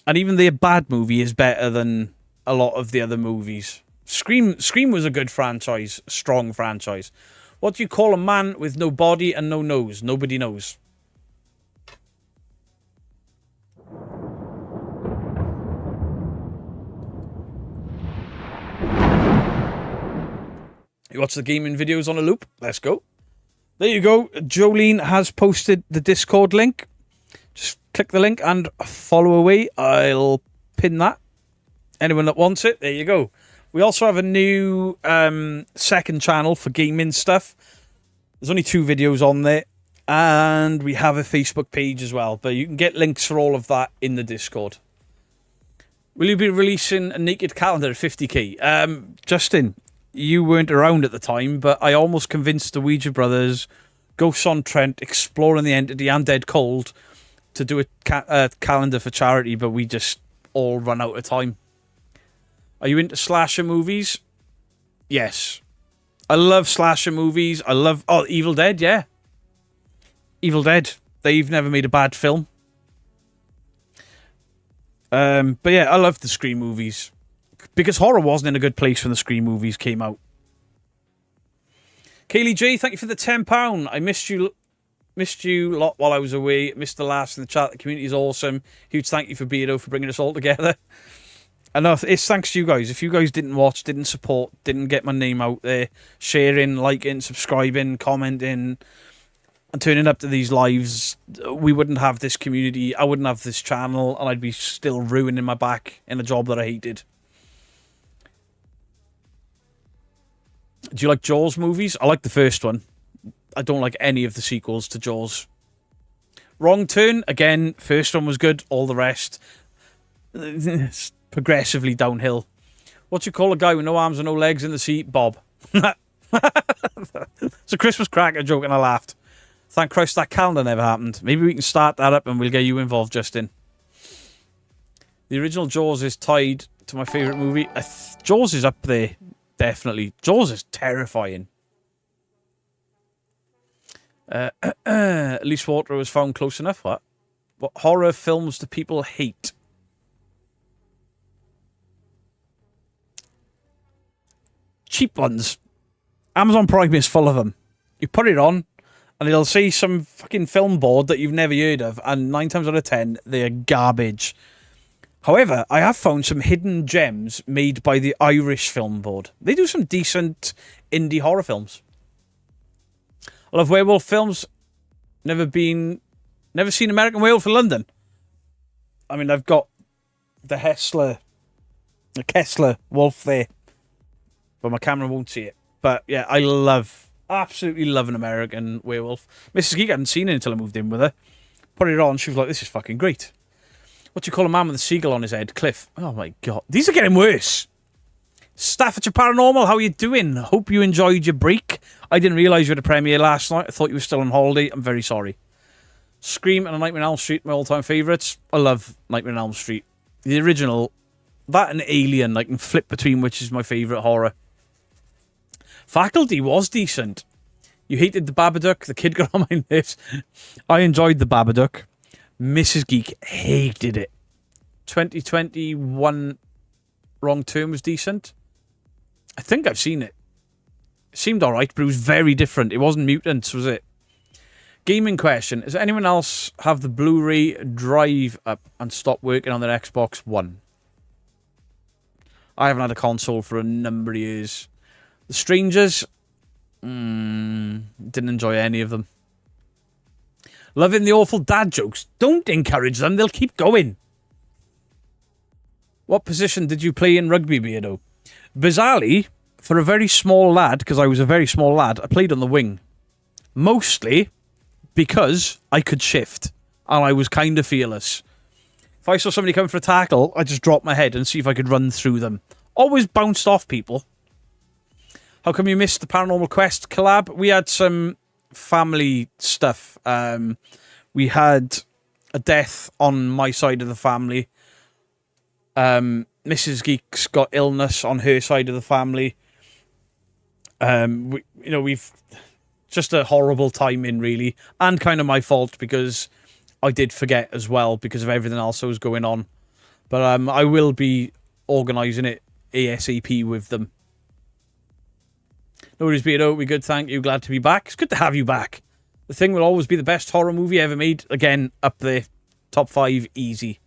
And even their bad movie is better than a lot of the other movies. Scream was a good franchise, a strong franchise. What do you call a man with no body and no nose? Nobody knows. You watch the gaming videos on a loop? Let's go. There you go. Jolene has posted the Discord link. Just click the link and follow away. I'll pin that. Anyone that wants it, there you go. We also have a new second channel for gaming stuff. There's only 2 videos on there. And we have a Facebook page as well. But you can get links for all of that in the Discord. Will you be releasing a naked calendar at 50k? Justin, you weren't around at the time, but I almost convinced the Ouija Brothers, Ghosts on Trent, Exploring the Entity, and Dead Cold to do a calendar for charity, but we just all run out of time. Are you into slasher movies? Yes. I love slasher movies. I love... Oh, Evil Dead, yeah. Evil Dead. They've never made a bad film. But yeah, I love the Scream movies. Because horror wasn't in a good place when the Scream movies came out. Kaylee J, thank you for the £10. I missed you a lot while I was away. Missed the laughs in the chat. The community is awesome. Huge thank you for Beardo for bringing us all together. I know it's thanks to you guys. If you guys didn't watch, didn't support, didn't get my name out there, sharing, liking, subscribing, commenting, and turning up to these lives, we wouldn't have this community. I wouldn't have this channel, and I'd be still ruining my back in a job that I hated. Do you like Jaws movies? I like the first one. I don't like any of the sequels to Jaws. Wrong Turn, again, first one was good, all the rest it's progressively downhill. What do you call a guy with no arms and no legs in the seat? Bob. It's a Christmas cracker joke and I laughed. Thank Christ that calendar never happened. Maybe we can start that up and we'll get you involved, Justin. The original Jaws is tied to my favourite movie. Jaws is up there. Definitely. Jaws is terrifying. At least water was found close enough. What horror films do people hate? cheap ones. Amazon Prime is full of them. You put it on, and it'll say some fucking film board that you've never heard of, and 9 times out of 10, they're garbage. However, I have found some hidden gems made by the Irish Film Board. They do some decent indie horror films. I love werewolf films. Never seen American Werewolf in London. I mean, I've got the Kessler wolf there, but my camera won't see it. But yeah, absolutely love an American Werewolf. Mrs. Geek hadn't seen it until I moved in with her. Put it on, she was like, this is fucking great. What do you call a man with a seagull on his head? Cliff. Oh my God. These are getting worse. Staffordshire Paranormal, how are you doing? Hope you enjoyed your break. I didn't realise you had a premiere last night. I thought you were still on holiday. I'm very sorry. Scream and A Nightmare on Elm Street, my all-time favourites. I love Nightmare on Elm Street. The original, that and Alien, I can flip between which is my favourite horror. Faculty was decent. You hated the Babadook. The kid got on my nerves. I enjoyed the Babadook. Mrs. Geek hated it. 2021 Wrong Turn was decent. I think I've seen it. It seemed alright, but it was very different. It wasn't Mutants, was it? Gaming question. Does anyone else have the Blu-ray drive up and stop working on their Xbox One? I haven't had a console for a number of years. The Strangers, didn't enjoy any of them. Loving the awful dad jokes. Don't encourage them, they'll keep going. What position did you play in rugby, Beardo? Bizarrely, for a very small lad, because I was a very small lad, I played on the wing. Mostly because I could shift, and I was kind of fearless. If I saw somebody come for a tackle, I'd just drop my head and see if I could run through them. Always bounced off people. How come you missed the Paranormal Quest collab? We had some family stuff. We had a death on my side of the family. Mrs. Geek's got illness on her side of the family. We've just a horrible timing, really, and kind of my fault because I did forget as well because of everything else that was going on. But I will be organising it ASAP with them. No worries, Beardo. We good, thank you. Glad to be back. It's good to have you back. The Thing will always be the best horror movie ever made. Again, up there. Top 5, easy.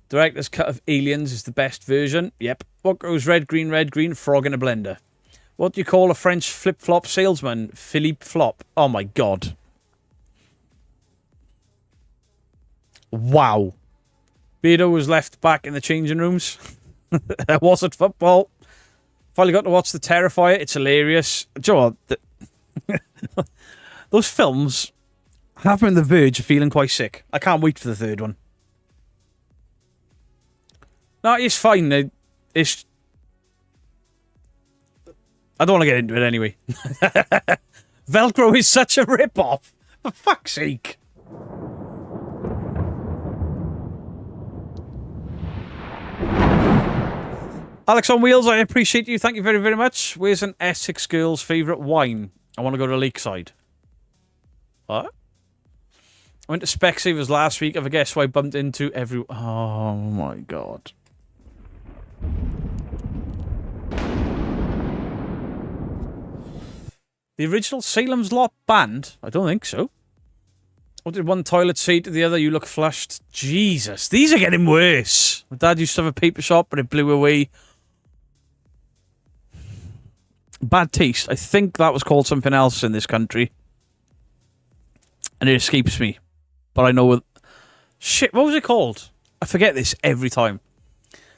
Director's cut of Aliens is the best version. Yep. What goes red, green, frog in a blender? What do you call a French flip-flop salesman? Philippe Flop. Oh my God. Wow. Beardo was left back in the changing rooms. There wasn't football. Finally got to watch The Terrifier. It's hilarious. Do you know what? Those films have me on the verge of feeling quite sick. I can't wait for the third one. No, it's fine. It's... I don't want to get into it anyway. Velcro is such a rip-off. For fuck's sake. Alex on Wheels, I appreciate you. Thank you very, very much. Where's an Essex girl's favourite wine? I want to go to Lakeside. What? I went to Specsavers last week. Have a guess who I bumped into every... Oh, my God. The original Salem's Lot band? I don't think so. What did one toilet say to the other? You look flushed. Jesus, these are getting worse. My dad used to have a paper shop, but it blew away. Bad taste. I think that was called something else in this country. And it escapes me. But I know... Shit, what was it called? I forget this every time.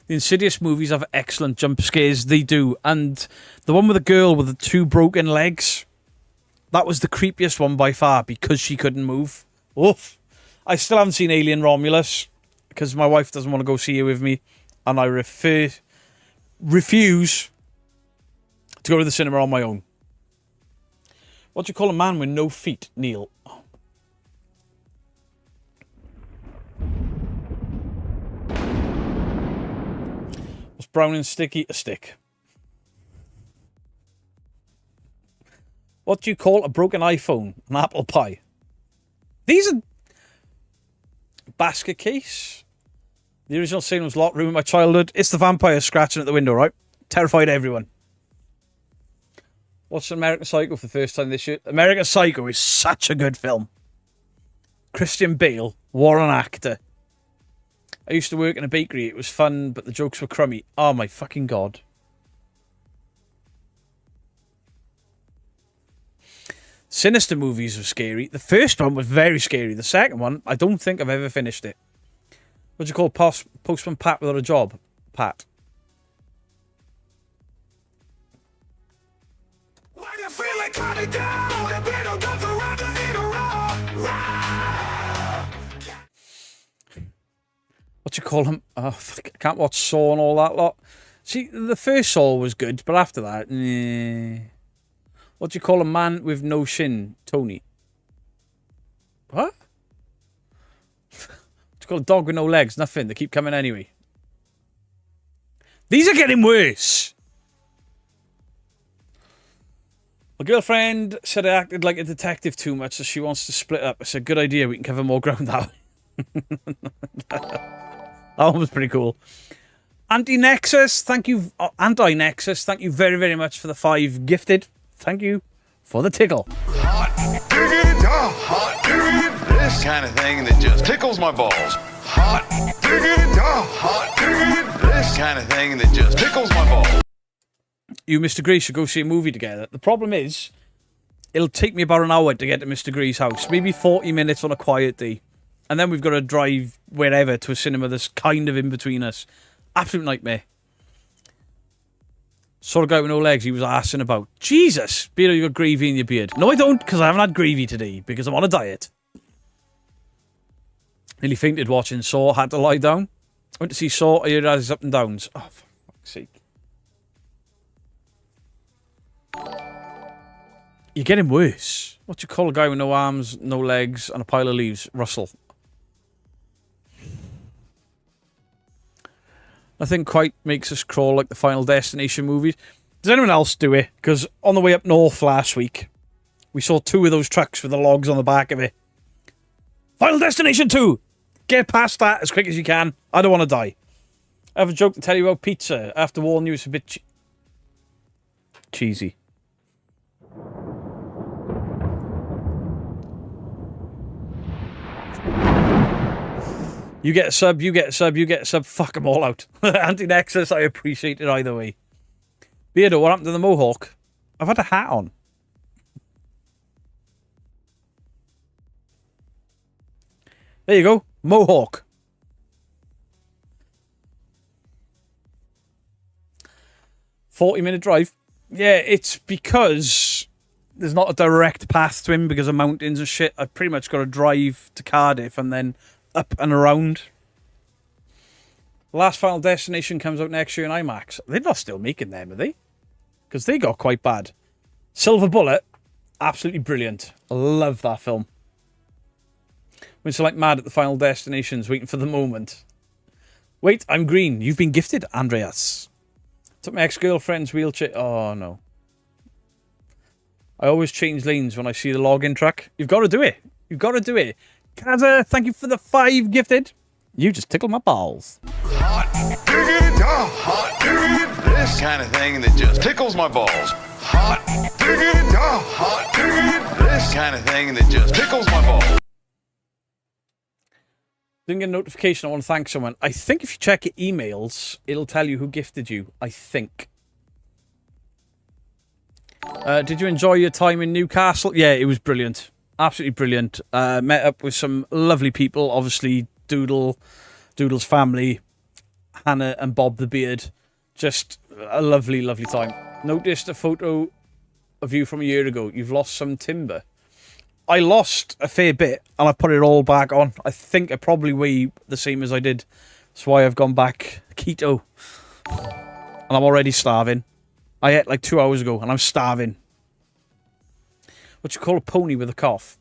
The Insidious movies have excellent jump scares. They do. And the one with the girl with the 2 broken legs... That was the creepiest one by far because she couldn't move. Oof. I still haven't seen Alien Romulus because my wife doesn't want to go see it with me. And I refuse to go to the cinema on my own. What do you call a man with no feet, Neil? What's brown and sticky? A stick. What do you call a broken iPhone? An apple pie. These are... Basket case. The original Salem's Lot room in my childhood. It's the vampire scratching at the window, right? Terrified everyone. Watched American Psycho for the first time this year. American Psycho is such a good film. Christian Bale, what an actor. I used to work in a bakery. It was fun, but the jokes were crummy. Oh my fucking God. Sinister movies were scary. The first one was very scary. The second one, I don't think I've ever finished it. What do you call Postman Pat without a job? Pat. When you feel it coming down, and we don't go forever in a row. What do you call him? Oh, fuck, I can't watch Saw and all that lot. See, the first Saw was good, but after that, What do you call a man with no shin? Tony. What? What do you call a dog with no legs? Nothing. They keep coming anyway. These are getting worse. My girlfriend said I acted like a detective too much, so she wants to split up. I said, good idea. We can cover more ground that way. That one was pretty cool. Anti-Nexus, thank you. Anti-Nexus, thank you very, very much for the 5 gifted. Thank you for the tickle. Hot diggity, hot diggity, this kind of thing that just tickles my balls. Hot diggity, hot diggity, this kind of thing that just tickles my balls. You and Mr. Grease should go see a movie together. The problem is, it'll take me about an hour to get to Mr. Grease's house. Maybe 40 minutes on a quiet day. And then we've got to drive wherever to a cinema that's kind of in between us. Absolute nightmare. Saw a guy with no legs he was arsing about. Jesus! Beard, you got gravy in your beard. No, I don't, because I haven't had gravy today, because I'm on a diet. Nearly fainted watching Saw, had to lie down. Went to see Saw, I heard it has his up and downs. Oh, for fuck's sake. You're getting worse. What do you call a guy with no arms, no legs, and a pile of leaves? Russell. Nothing quite makes us crawl like the Final Destination movies. Does anyone else do it? Because on the way up north last week, we saw 2 of those trucks with the logs on the back of it. Final Destination 2! Get past that as quick as you can. I don't want to die. I have a joke to tell you about pizza. I have to warn you it's a bit cheesy. You get a sub, you get a sub, you get a sub. Fuck them all out. Anti-Nexus, I appreciate it either way. Beardo, what happened to the mohawk? I've had a hat on. There you go. Mohawk. $40-minute drive. Yeah, it's because there's not a direct path to him because of mountains and shit. I've pretty much got to drive to Cardiff and then up and around. The last Final Destination comes out next year in IMAX. They're not still making them, are they? Because they got quite bad. Silver Bullet, absolutely brilliant. I love that film. When so like mad at the Final Destinations, waiting for the moment. Wait, I'm green. You've been gifted, Andreas. Took my ex-girlfriend's wheelchair. Oh, no. I always change lanes when I see the login track. You've got to do it. You've got to do it. Kaza, thank you for the 5 gifted. You just tickled my balls. Hot diggity, this kind of thing that just tickles my balls. Hot diggity, this kind of thing that just tickles my balls. Didn't get a notification. I want to thank someone. I think if you check your emails, it'll tell you who gifted you. I think. Did you enjoy your time in Newcastle? Yeah, it was brilliant. Absolutely brilliant. Met up with some lovely people. Obviously, Doodle's family, Hannah and Bob the Beard. Just a lovely, lovely time. Noticed a photo of you from a year ago. You've lost some timber. I lost a fair bit, and I put it all back on. I think I probably weigh the same as I did. That's why I've gone back keto. And I'm already starving. I ate like 2 hours ago, and I'm starving. What you call a pony with a cough?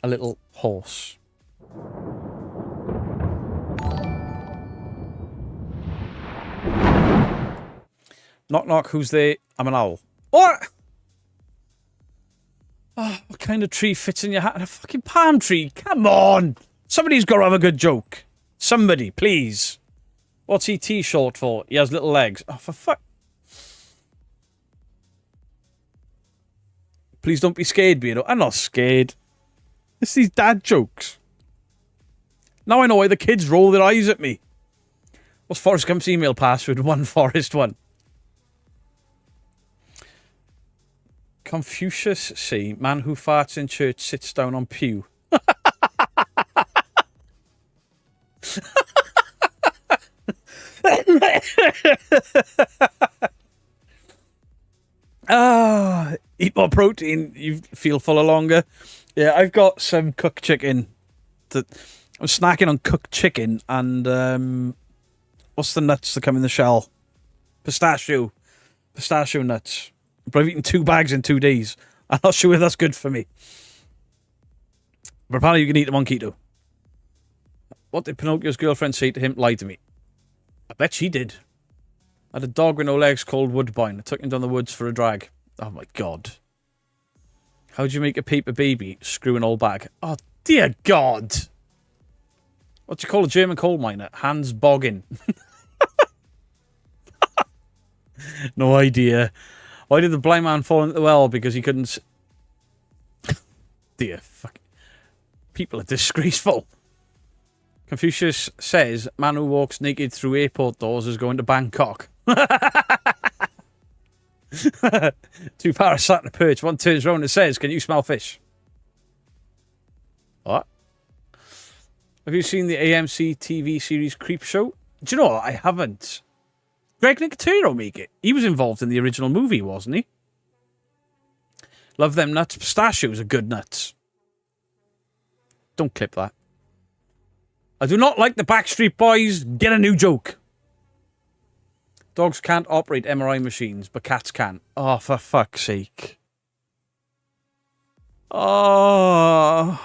A little horse. Knock knock, who's there? I'm an owl. What? Oh, what kind of tree fits in your hat? A fucking palm tree? Come on! Somebody's got to have a good joke. Somebody, please. What's ET short for? He has little legs. Oh, for fuck. Please don't be scared, Beardo. I'm not scared. It's these dad jokes. Now I know why the kids roll their eyes at me. What's Forrest Gump's email password? One Forrest one. Confucius say, man who farts in church sits down on pew. Eat more protein, you feel fuller longer. Yeah, I've got some cooked chicken. I'm snacking on cooked chicken and what's the nuts that come in the shell? Pistachio nuts. But I've eaten 2 bags in 2 days. I'm not sure if that's good for me. But apparently you can eat them on keto. What did Pinocchio's girlfriend say to him? Lie to me. I bet she did. I had a dog with no legs called Woodbine. I took him down the woods for a drag. Oh my God. How'd you make a paper baby? Screw an old bag. Oh dear God. What do you call a German coal miner? Hans Boggin. No idea. Why did the blind man fall into the well? Because he couldn't... Dear fuck. People are disgraceful. Confucius says, man who walks naked through airport doors is going to Bangkok. 2 parrots sat in a perch. One turns around and says, can you smell fish? What? Have you seen the AMC TV series Creep Show? Do you know what? I haven't. Greg Nicotero make it. He was involved in the original movie, wasn't he? Love them nuts. Pistachios are good nuts. Don't clip that. I do not like the Backstreet Boys. Get a new joke. Dogs can't operate MRI machines, but cats can. Oh, for fuck's sake. Oh.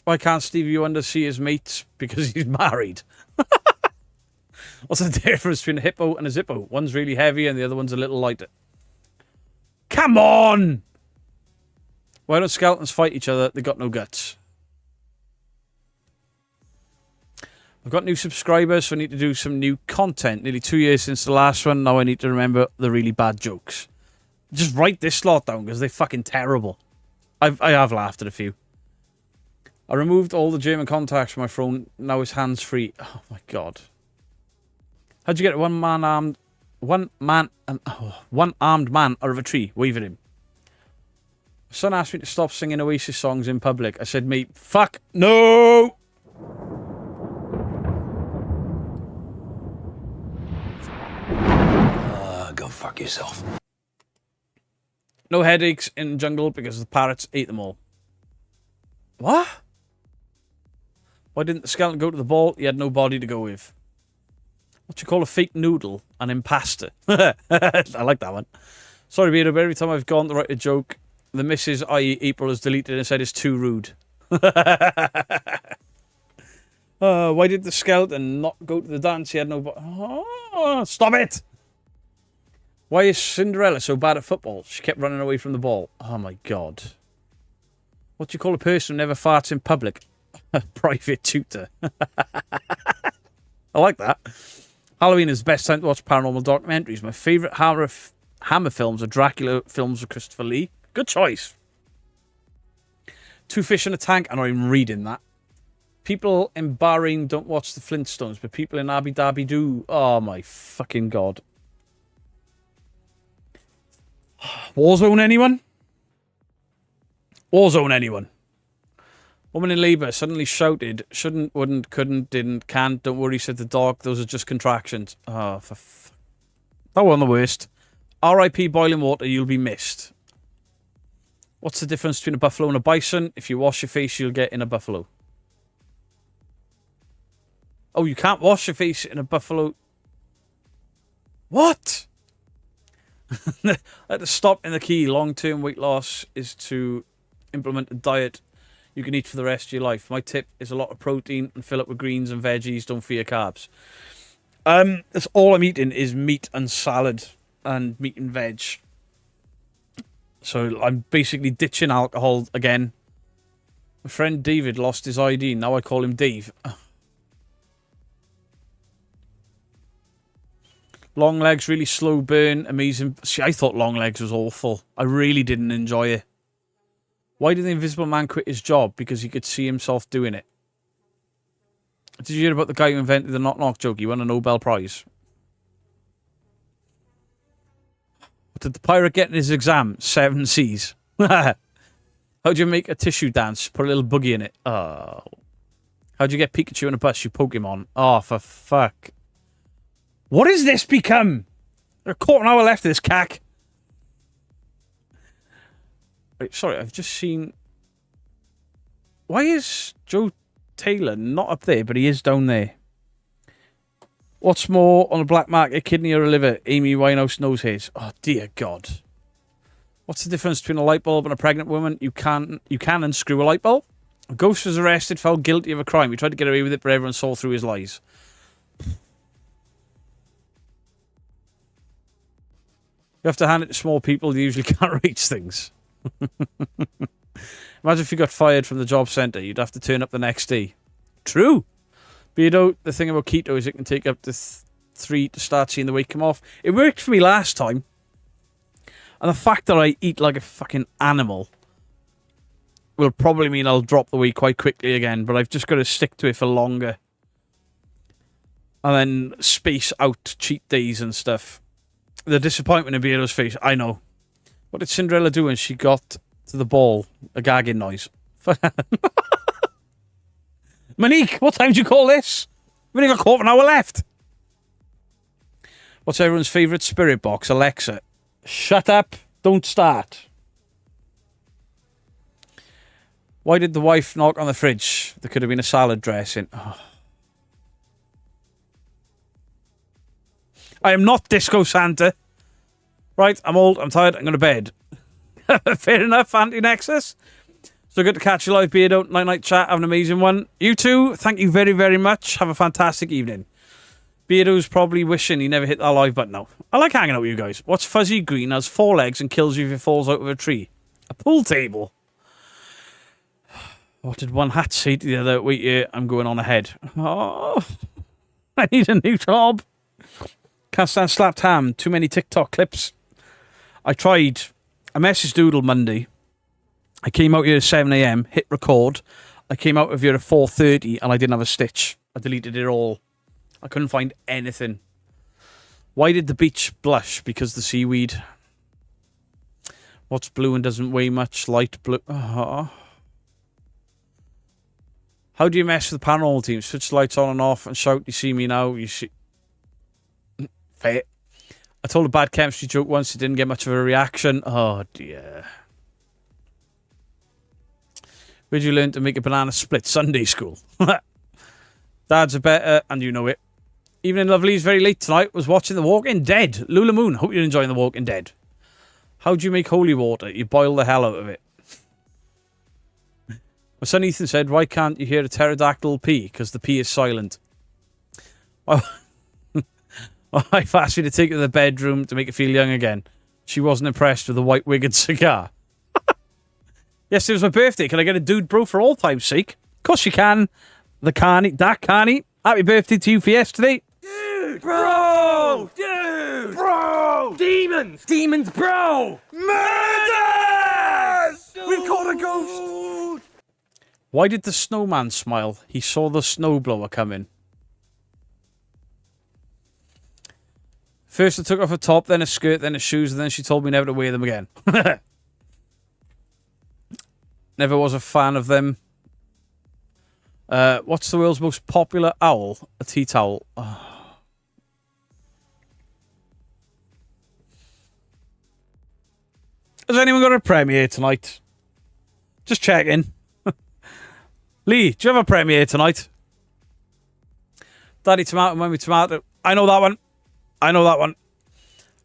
Why can't Stevie Wonder see his mates? Because he's married. What's the difference between a hippo and a zippo? One's really heavy and the other one's a little lighter. Come on! Why don't skeletons fight each other? They got no guts. I've got new subscribers, so I need to do some new content. Nearly 2 years since the last one. Now I need to remember the really bad jokes. Just write this lot down because they're fucking terrible. I have laughed at a few. I removed all the German contacts from my phone. Now it's hands-free. Oh my God. How'd you get one armed man out of a tree? Wave at him. My son asked me to stop singing Oasis songs in public. I said, mate, fuck no! Go fuck yourself. No headaches in jungle because the parrots ate them all. What? Why didn't the skeleton go to the ball? He had no body to go with. What you call a fake noodle? An impasta. I like that one. Sorry, Beardo, but every time I've gone to write a joke, the missus, i.e. April, has deleted it and said it's too rude. Why did the skeleton not go to the dance? He had no... Oh, stop it! Why is Cinderella so bad at football? She kept running away from the ball. Oh, my God. What do you call a person who never farts in public? A private tutor. I like that. Halloween is the best time to watch paranormal documentaries. My favourite Hammer films are Dracula films with Christopher Lee. Good choice. 2 Fish in a Tank. I'm not even reading that. People in Bahrain don't watch the Flintstones, but people in Abu Dhabi do. Oh, my fucking God. Warzone anyone? Warzone anyone? Woman in labour suddenly shouted, shouldn't, wouldn't, couldn't, didn't, can't, don't worry, said the dog. Those are just contractions. Oh, that one the worst. R.I.P. boiling water, you'll be missed. What's the difference between a buffalo and a bison? If you wash your face, you'll get in a buffalo. Oh, you can't wash your face in a buffalo. What? At the stop in the key, long-term weight loss is to implement a diet you can eat for the rest of your life. My tip is a lot of protein and fill up with greens and veggies. Don't fear carbs. That's all I'm eating is meat and salad and meat and veg. So I'm basically ditching alcohol again. My friend David lost his ID. Now I call him Dave. Long legs, really slow burn, amazing. See, I thought long legs was awful. I really didn't enjoy it. Why did the Invisible Man quit his job? Because he could see himself doing it. Did you hear about the guy who invented the knock-knock joke? He won a Nobel Prize. What did the pirate get in his exam? 7 C's. How'd you make a tissue dance? Put a little boogie in it. Oh. How'd you get Pikachu in a bus? You Pokemon. Oh, for fuck. What has this become? A quarter of an hour left of this cack. Wait, sorry, I've just seen... Why is Joe Taylor not up there, but he is down there? What's more on a black market, kidney or a liver? Amy Winehouse knows his. Oh, dear God. What's the difference between a light bulb and a pregnant woman? You can unscrew a light bulb. A ghost was arrested, found guilty of a crime. He tried to get away with it, but everyone saw through his lies. You have to hand it to small people. They usually can't reach things. Imagine if you got fired from the job centre. You'd have to turn up the next day. True. But you know, the thing about keto is it can take up to 3 to start seeing the weight come off. It worked for me last time. And the fact that I eat like a fucking animal will probably mean I'll drop the weight quite quickly again. But I've just got to stick to it for longer. And then space out cheat days and stuff. The disappointment in Beardo's face, I know. What did Cinderella do when she got to the ball? A gagging noise. Monique, what time do you call this? We've only got a quarter of an hour left. What's everyone's favourite spirit box? Alexa. Shut up. Don't start. Why did the wife knock on the fridge? There could have been a salad dressing. Oh. I am not Disco Santa. Right, I'm old, I'm tired, I'm going to bed. Fair enough, Anti-Nexus. So good to catch you live, Beardo. Night chat, have an amazing one. You too, thank you very, very much. Have a fantastic evening. Beardo's probably wishing he never hit that live button now. I like hanging out with you guys. What's fuzzy green, has 4 legs and kills you if it falls out of a tree? A pool table. What did one hat say to the other? Wait here, I'm going on ahead. Oh, I need a new job. Can't stand slapped ham. Too many TikTok clips. I tried. I messaged Doodle Monday. I came out here at 7 a.m, hit record. I came out of here at 4:30 and I didn't have a stitch. I deleted it all. I couldn't find anything. Why did the beach blush? Because the seaweed. What's blue and doesn't weigh much? Light blue. Oh. How do you mess with the paranormal team? Switch the lights on and off and shout, you see me now, you see... Fair. I told a bad chemistry joke once. It didn't get much of a reaction. Oh, dear. Where'd you learn to make a banana split? Sunday school. Dads are better, and you know it. Evening Lovely's very late tonight. Was watching The Walking Dead. Lula Moon. Hope you're enjoying The Walking Dead. How do you make holy water? You boil the hell out of it. My son Ethan said, why can't you hear a pterodactyl pee? Because the pee is silent. My wife asked me to take her to the bedroom to make her feel young again. She wasn't impressed with the white wig and cigar. Yes, it was my birthday. Can I get a dude bro for all time's sake? Of course you can. The Carney, Dak Carney. Happy birthday to you for yesterday. Dude, bro! Dude! Bro! Demons! Demons, bro! Murders! We've caught a ghost! Why did the snowman smile? He saw the snowblower coming. First I took off a top, then a skirt, then a shoes, and then she told me never to wear them again. Never was a fan of them. What's the world's most popular owl? A tea towel. Oh. Has anyone got a premiere tonight? Just checking. Lee, do you have a premiere tonight? Daddy Tomato, Mummy Tomato. I know that one. I know that one.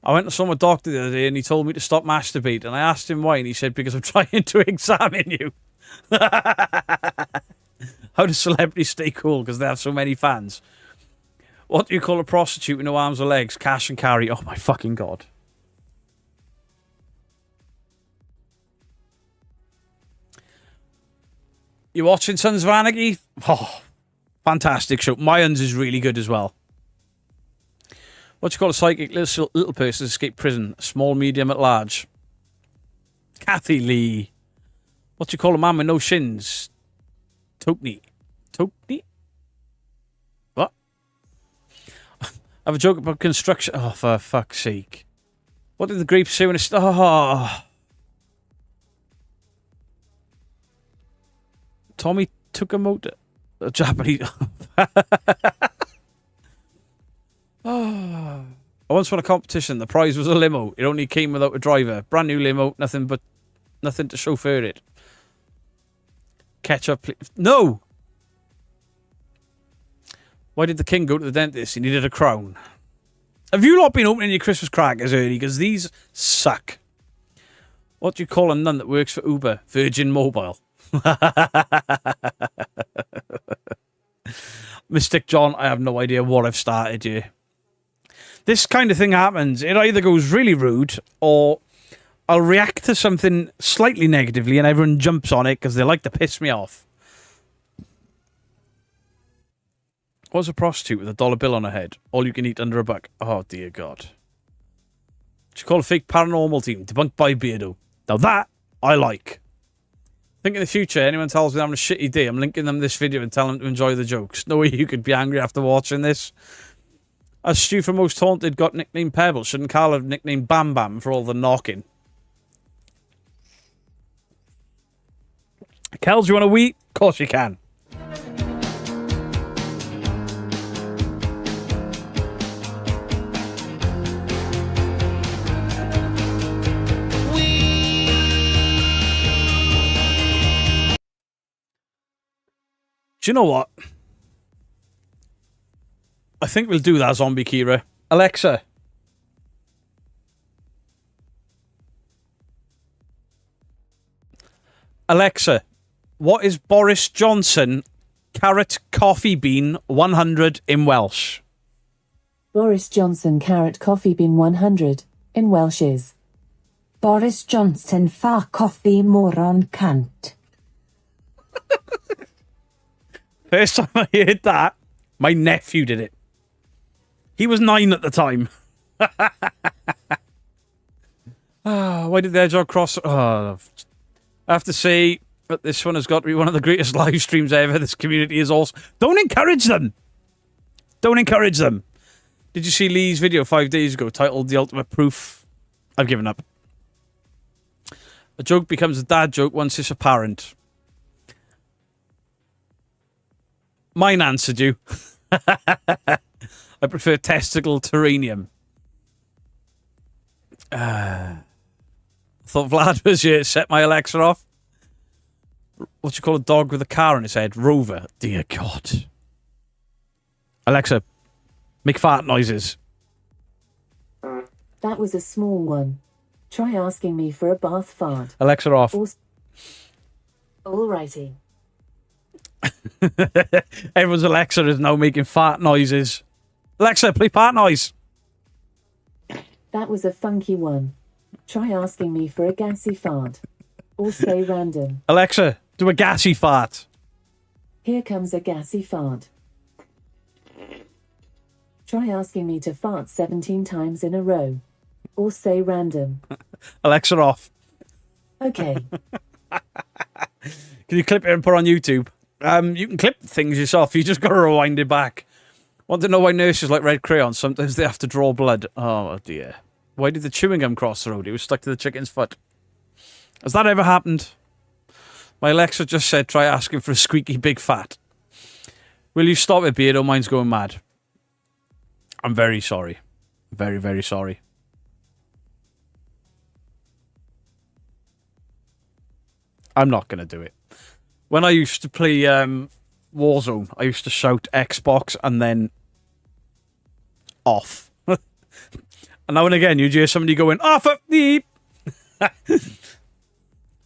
I went and saw my doctor the other day and he told me to stop masturbating. And I asked him why and he said, because I'm trying to examine you. How do celebrities stay cool? Because they have so many fans. What do you call a prostitute with no arms or legs? Cash and carry. Oh my fucking God. You watching Sons of Anarchy? Oh, fantastic show. Mayans is really good as well. What do you call a psychic little person to escape prison? Small, medium, at large. Kathy Lee. What do you call a man with no shins? Tokney. Tokney? What? I have a joke about construction. Oh, for fuck's sake. What did the Greeks say when it's... Oh. Tommy took a motor. A Japanese... Oh. I once won a competition. The prize was a limo. It only came without a driver. Brand new limo. Nothing to chauffeur it. Ketchup, please. No! Why did the king go to the dentist? He needed a crown. Have you not been opening your Christmas crackers early? Because these suck. What do you call a nun that works for Uber? Virgin Mobile. Mystic John, I have no idea what I've started here. This kind of thing happens. It either goes really rude or I'll react to something slightly negatively and everyone jumps on it because they like to piss me off. What's a prostitute with $1 bill on her head? All you can eat under a buck. Oh, dear God. What you call a fake paranormal team? Debunked by Beardo. Now that, I like. Think in the future, anyone tells me I'm having a shitty day, I'm linking them this video and telling them to enjoy the jokes. No way you could be angry after watching this. As Stu from Most Haunted got nicknamed Pebble, shouldn't Carl have nicknamed Bam Bam for all the knocking? Kels, you want a wee? Of course you can. Do you know what? I think we'll do that, Zombie Kira. Alexa. Alexa, what is Boris Johnson carrot coffee bean 100 in Welsh? Boris Johnson carrot coffee bean 100 in Welsh is Boris Johnson fa coffee moron cunt. First time I heard that, my nephew did it. He was 9 at the time. Why did the Hedgehog cross? Oh, I have to say that this one has got to be one of the greatest live streams ever. This community is awesome. Don't encourage them. Don't encourage them. Did you see Lee's video 5 days ago titled The Ultimate Proof? I've given up. A joke becomes a dad joke once it's apparent. Mine answered you. I prefer testicle terranium. I thought Vlad was here. Set my Alexa off. What you call a dog with a car on its head? Rover. Dear God. Alexa, make fart noises. that was a small one. Try asking me for a bath fart. Alexa off. Alrighty. Everyone's Alexa is now making fart noises. Alexa, play fart noise. That was a funky one. Try asking me for a gassy fart. Or say random. Alexa, do a gassy fart. Here comes a gassy fart. Try asking me to fart 17 times in a row. Or say random. Alexa off. Okay. Can you clip it and put it on YouTube? You can clip things yourself. You just got to rewind it back. Want to know why nurses like red crayons? Sometimes they have to draw blood. Oh, dear. Why did the chewing gum cross the road? It was stuck to the chicken's foot. Has that ever happened? My Alexa just said, try asking for a squeaky big fat. Will you stop it, Beardo? Mine's going mad. I'm very sorry. Very, very sorry. I'm not going to do it. When I used to play Warzone, I used to shout Xbox and then off. And now and again, you'd hear somebody going, off up the...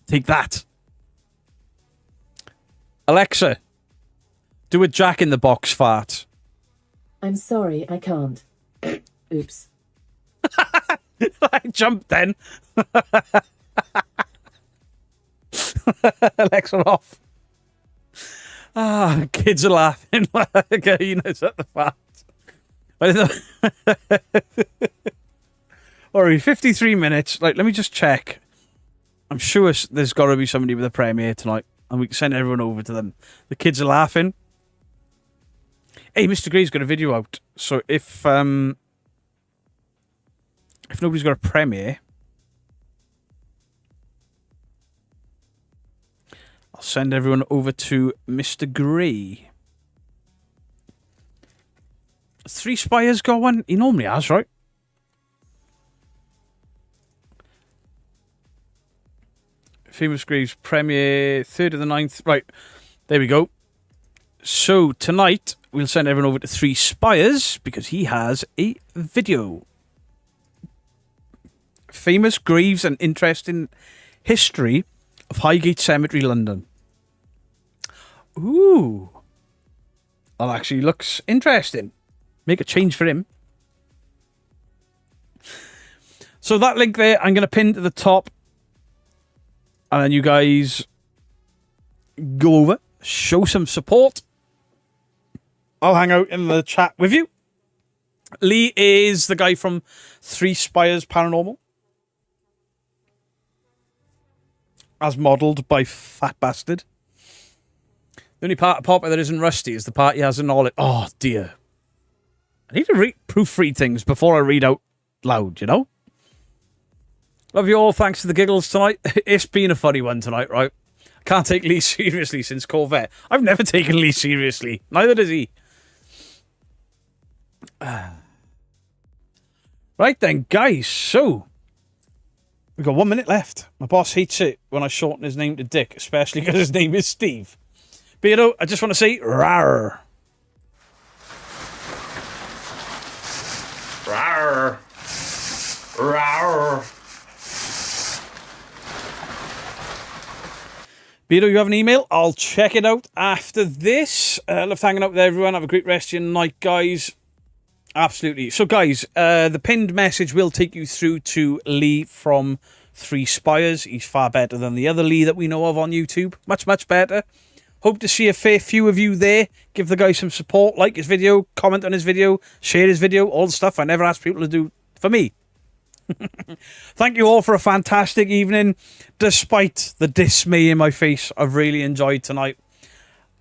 Take that. Alexa, do a Jack in the Box fart. I'm sorry, I can't. Oops. I jumped then. Alexa off. Kids are laughing like hyenas at the fart. Alright, 53 minutes. Like, let me just check. I'm sure there's got to be somebody with a premiere tonight, and we can send everyone over to them. The kids are laughing. Hey, Mr. Grey's got a video out, so if nobody's got a premiere, I'll send everyone over to Mr. Grey. Three Spires got one? He normally has, right? Famous Graves premiere, 3rd of the 9th. Right, there we go. So tonight, we'll send everyone over to Three Spires because he has a video. Famous graves and interesting history of Highgate Cemetery, London. Ooh. That actually looks interesting. Make a change for him. So that link there, I'm going to pin to the top. And then you guys go over, show some support. I'll hang out in the chat with you. Lee is the guy from Three Spires Paranormal. As modelled by Fat Bastard. The only part of Popper that isn't rusty is the part he has in all it. Oh, dear. I need to proofread things before I read out loud, you know? Love you all. Thanks for the giggles tonight. It's been a funny one tonight, right? I can't take Lee seriously since Corvette. I've never taken Lee seriously. Neither does he. Right then, guys. So, we've got 1 minute left. My boss hates it when I shorten his name to Dick, especially because his name is Steve. But, you know, I just want to say, rawr. Rawr. Rawr. Beto, you have an email? I'll check it out after this. Love hanging out with everyone. Have a great rest of your night, guys. Absolutely. So, guys, the pinned message will take you through to Lee from Three Spires. He's far better than the other Lee that we know of on YouTube. Much, much better. Hope to see a fair few of you there. Give the guy some support. Like his video, comment on his video, share his video, all the stuff I never ask people to do for me. Thank you all for a fantastic evening. Despite the dismay in my face, I've really enjoyed tonight.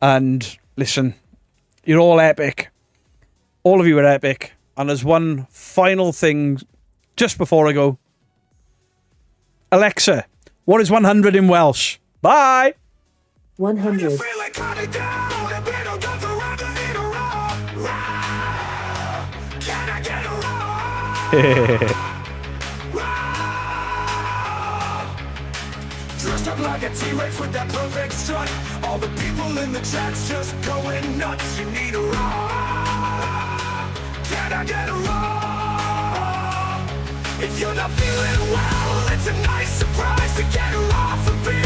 And listen, you're all epic. All of you are epic. And there's one final thing just before I go. Alexa, what is 100 in Welsh? Bye. 100. Dressed up like a T-Rex with that perfect strut. All the people in the chat's just going nuts. You need a rock. Can I get a rock? If you're not feeling well, it's a nice surprise to get her off a beer.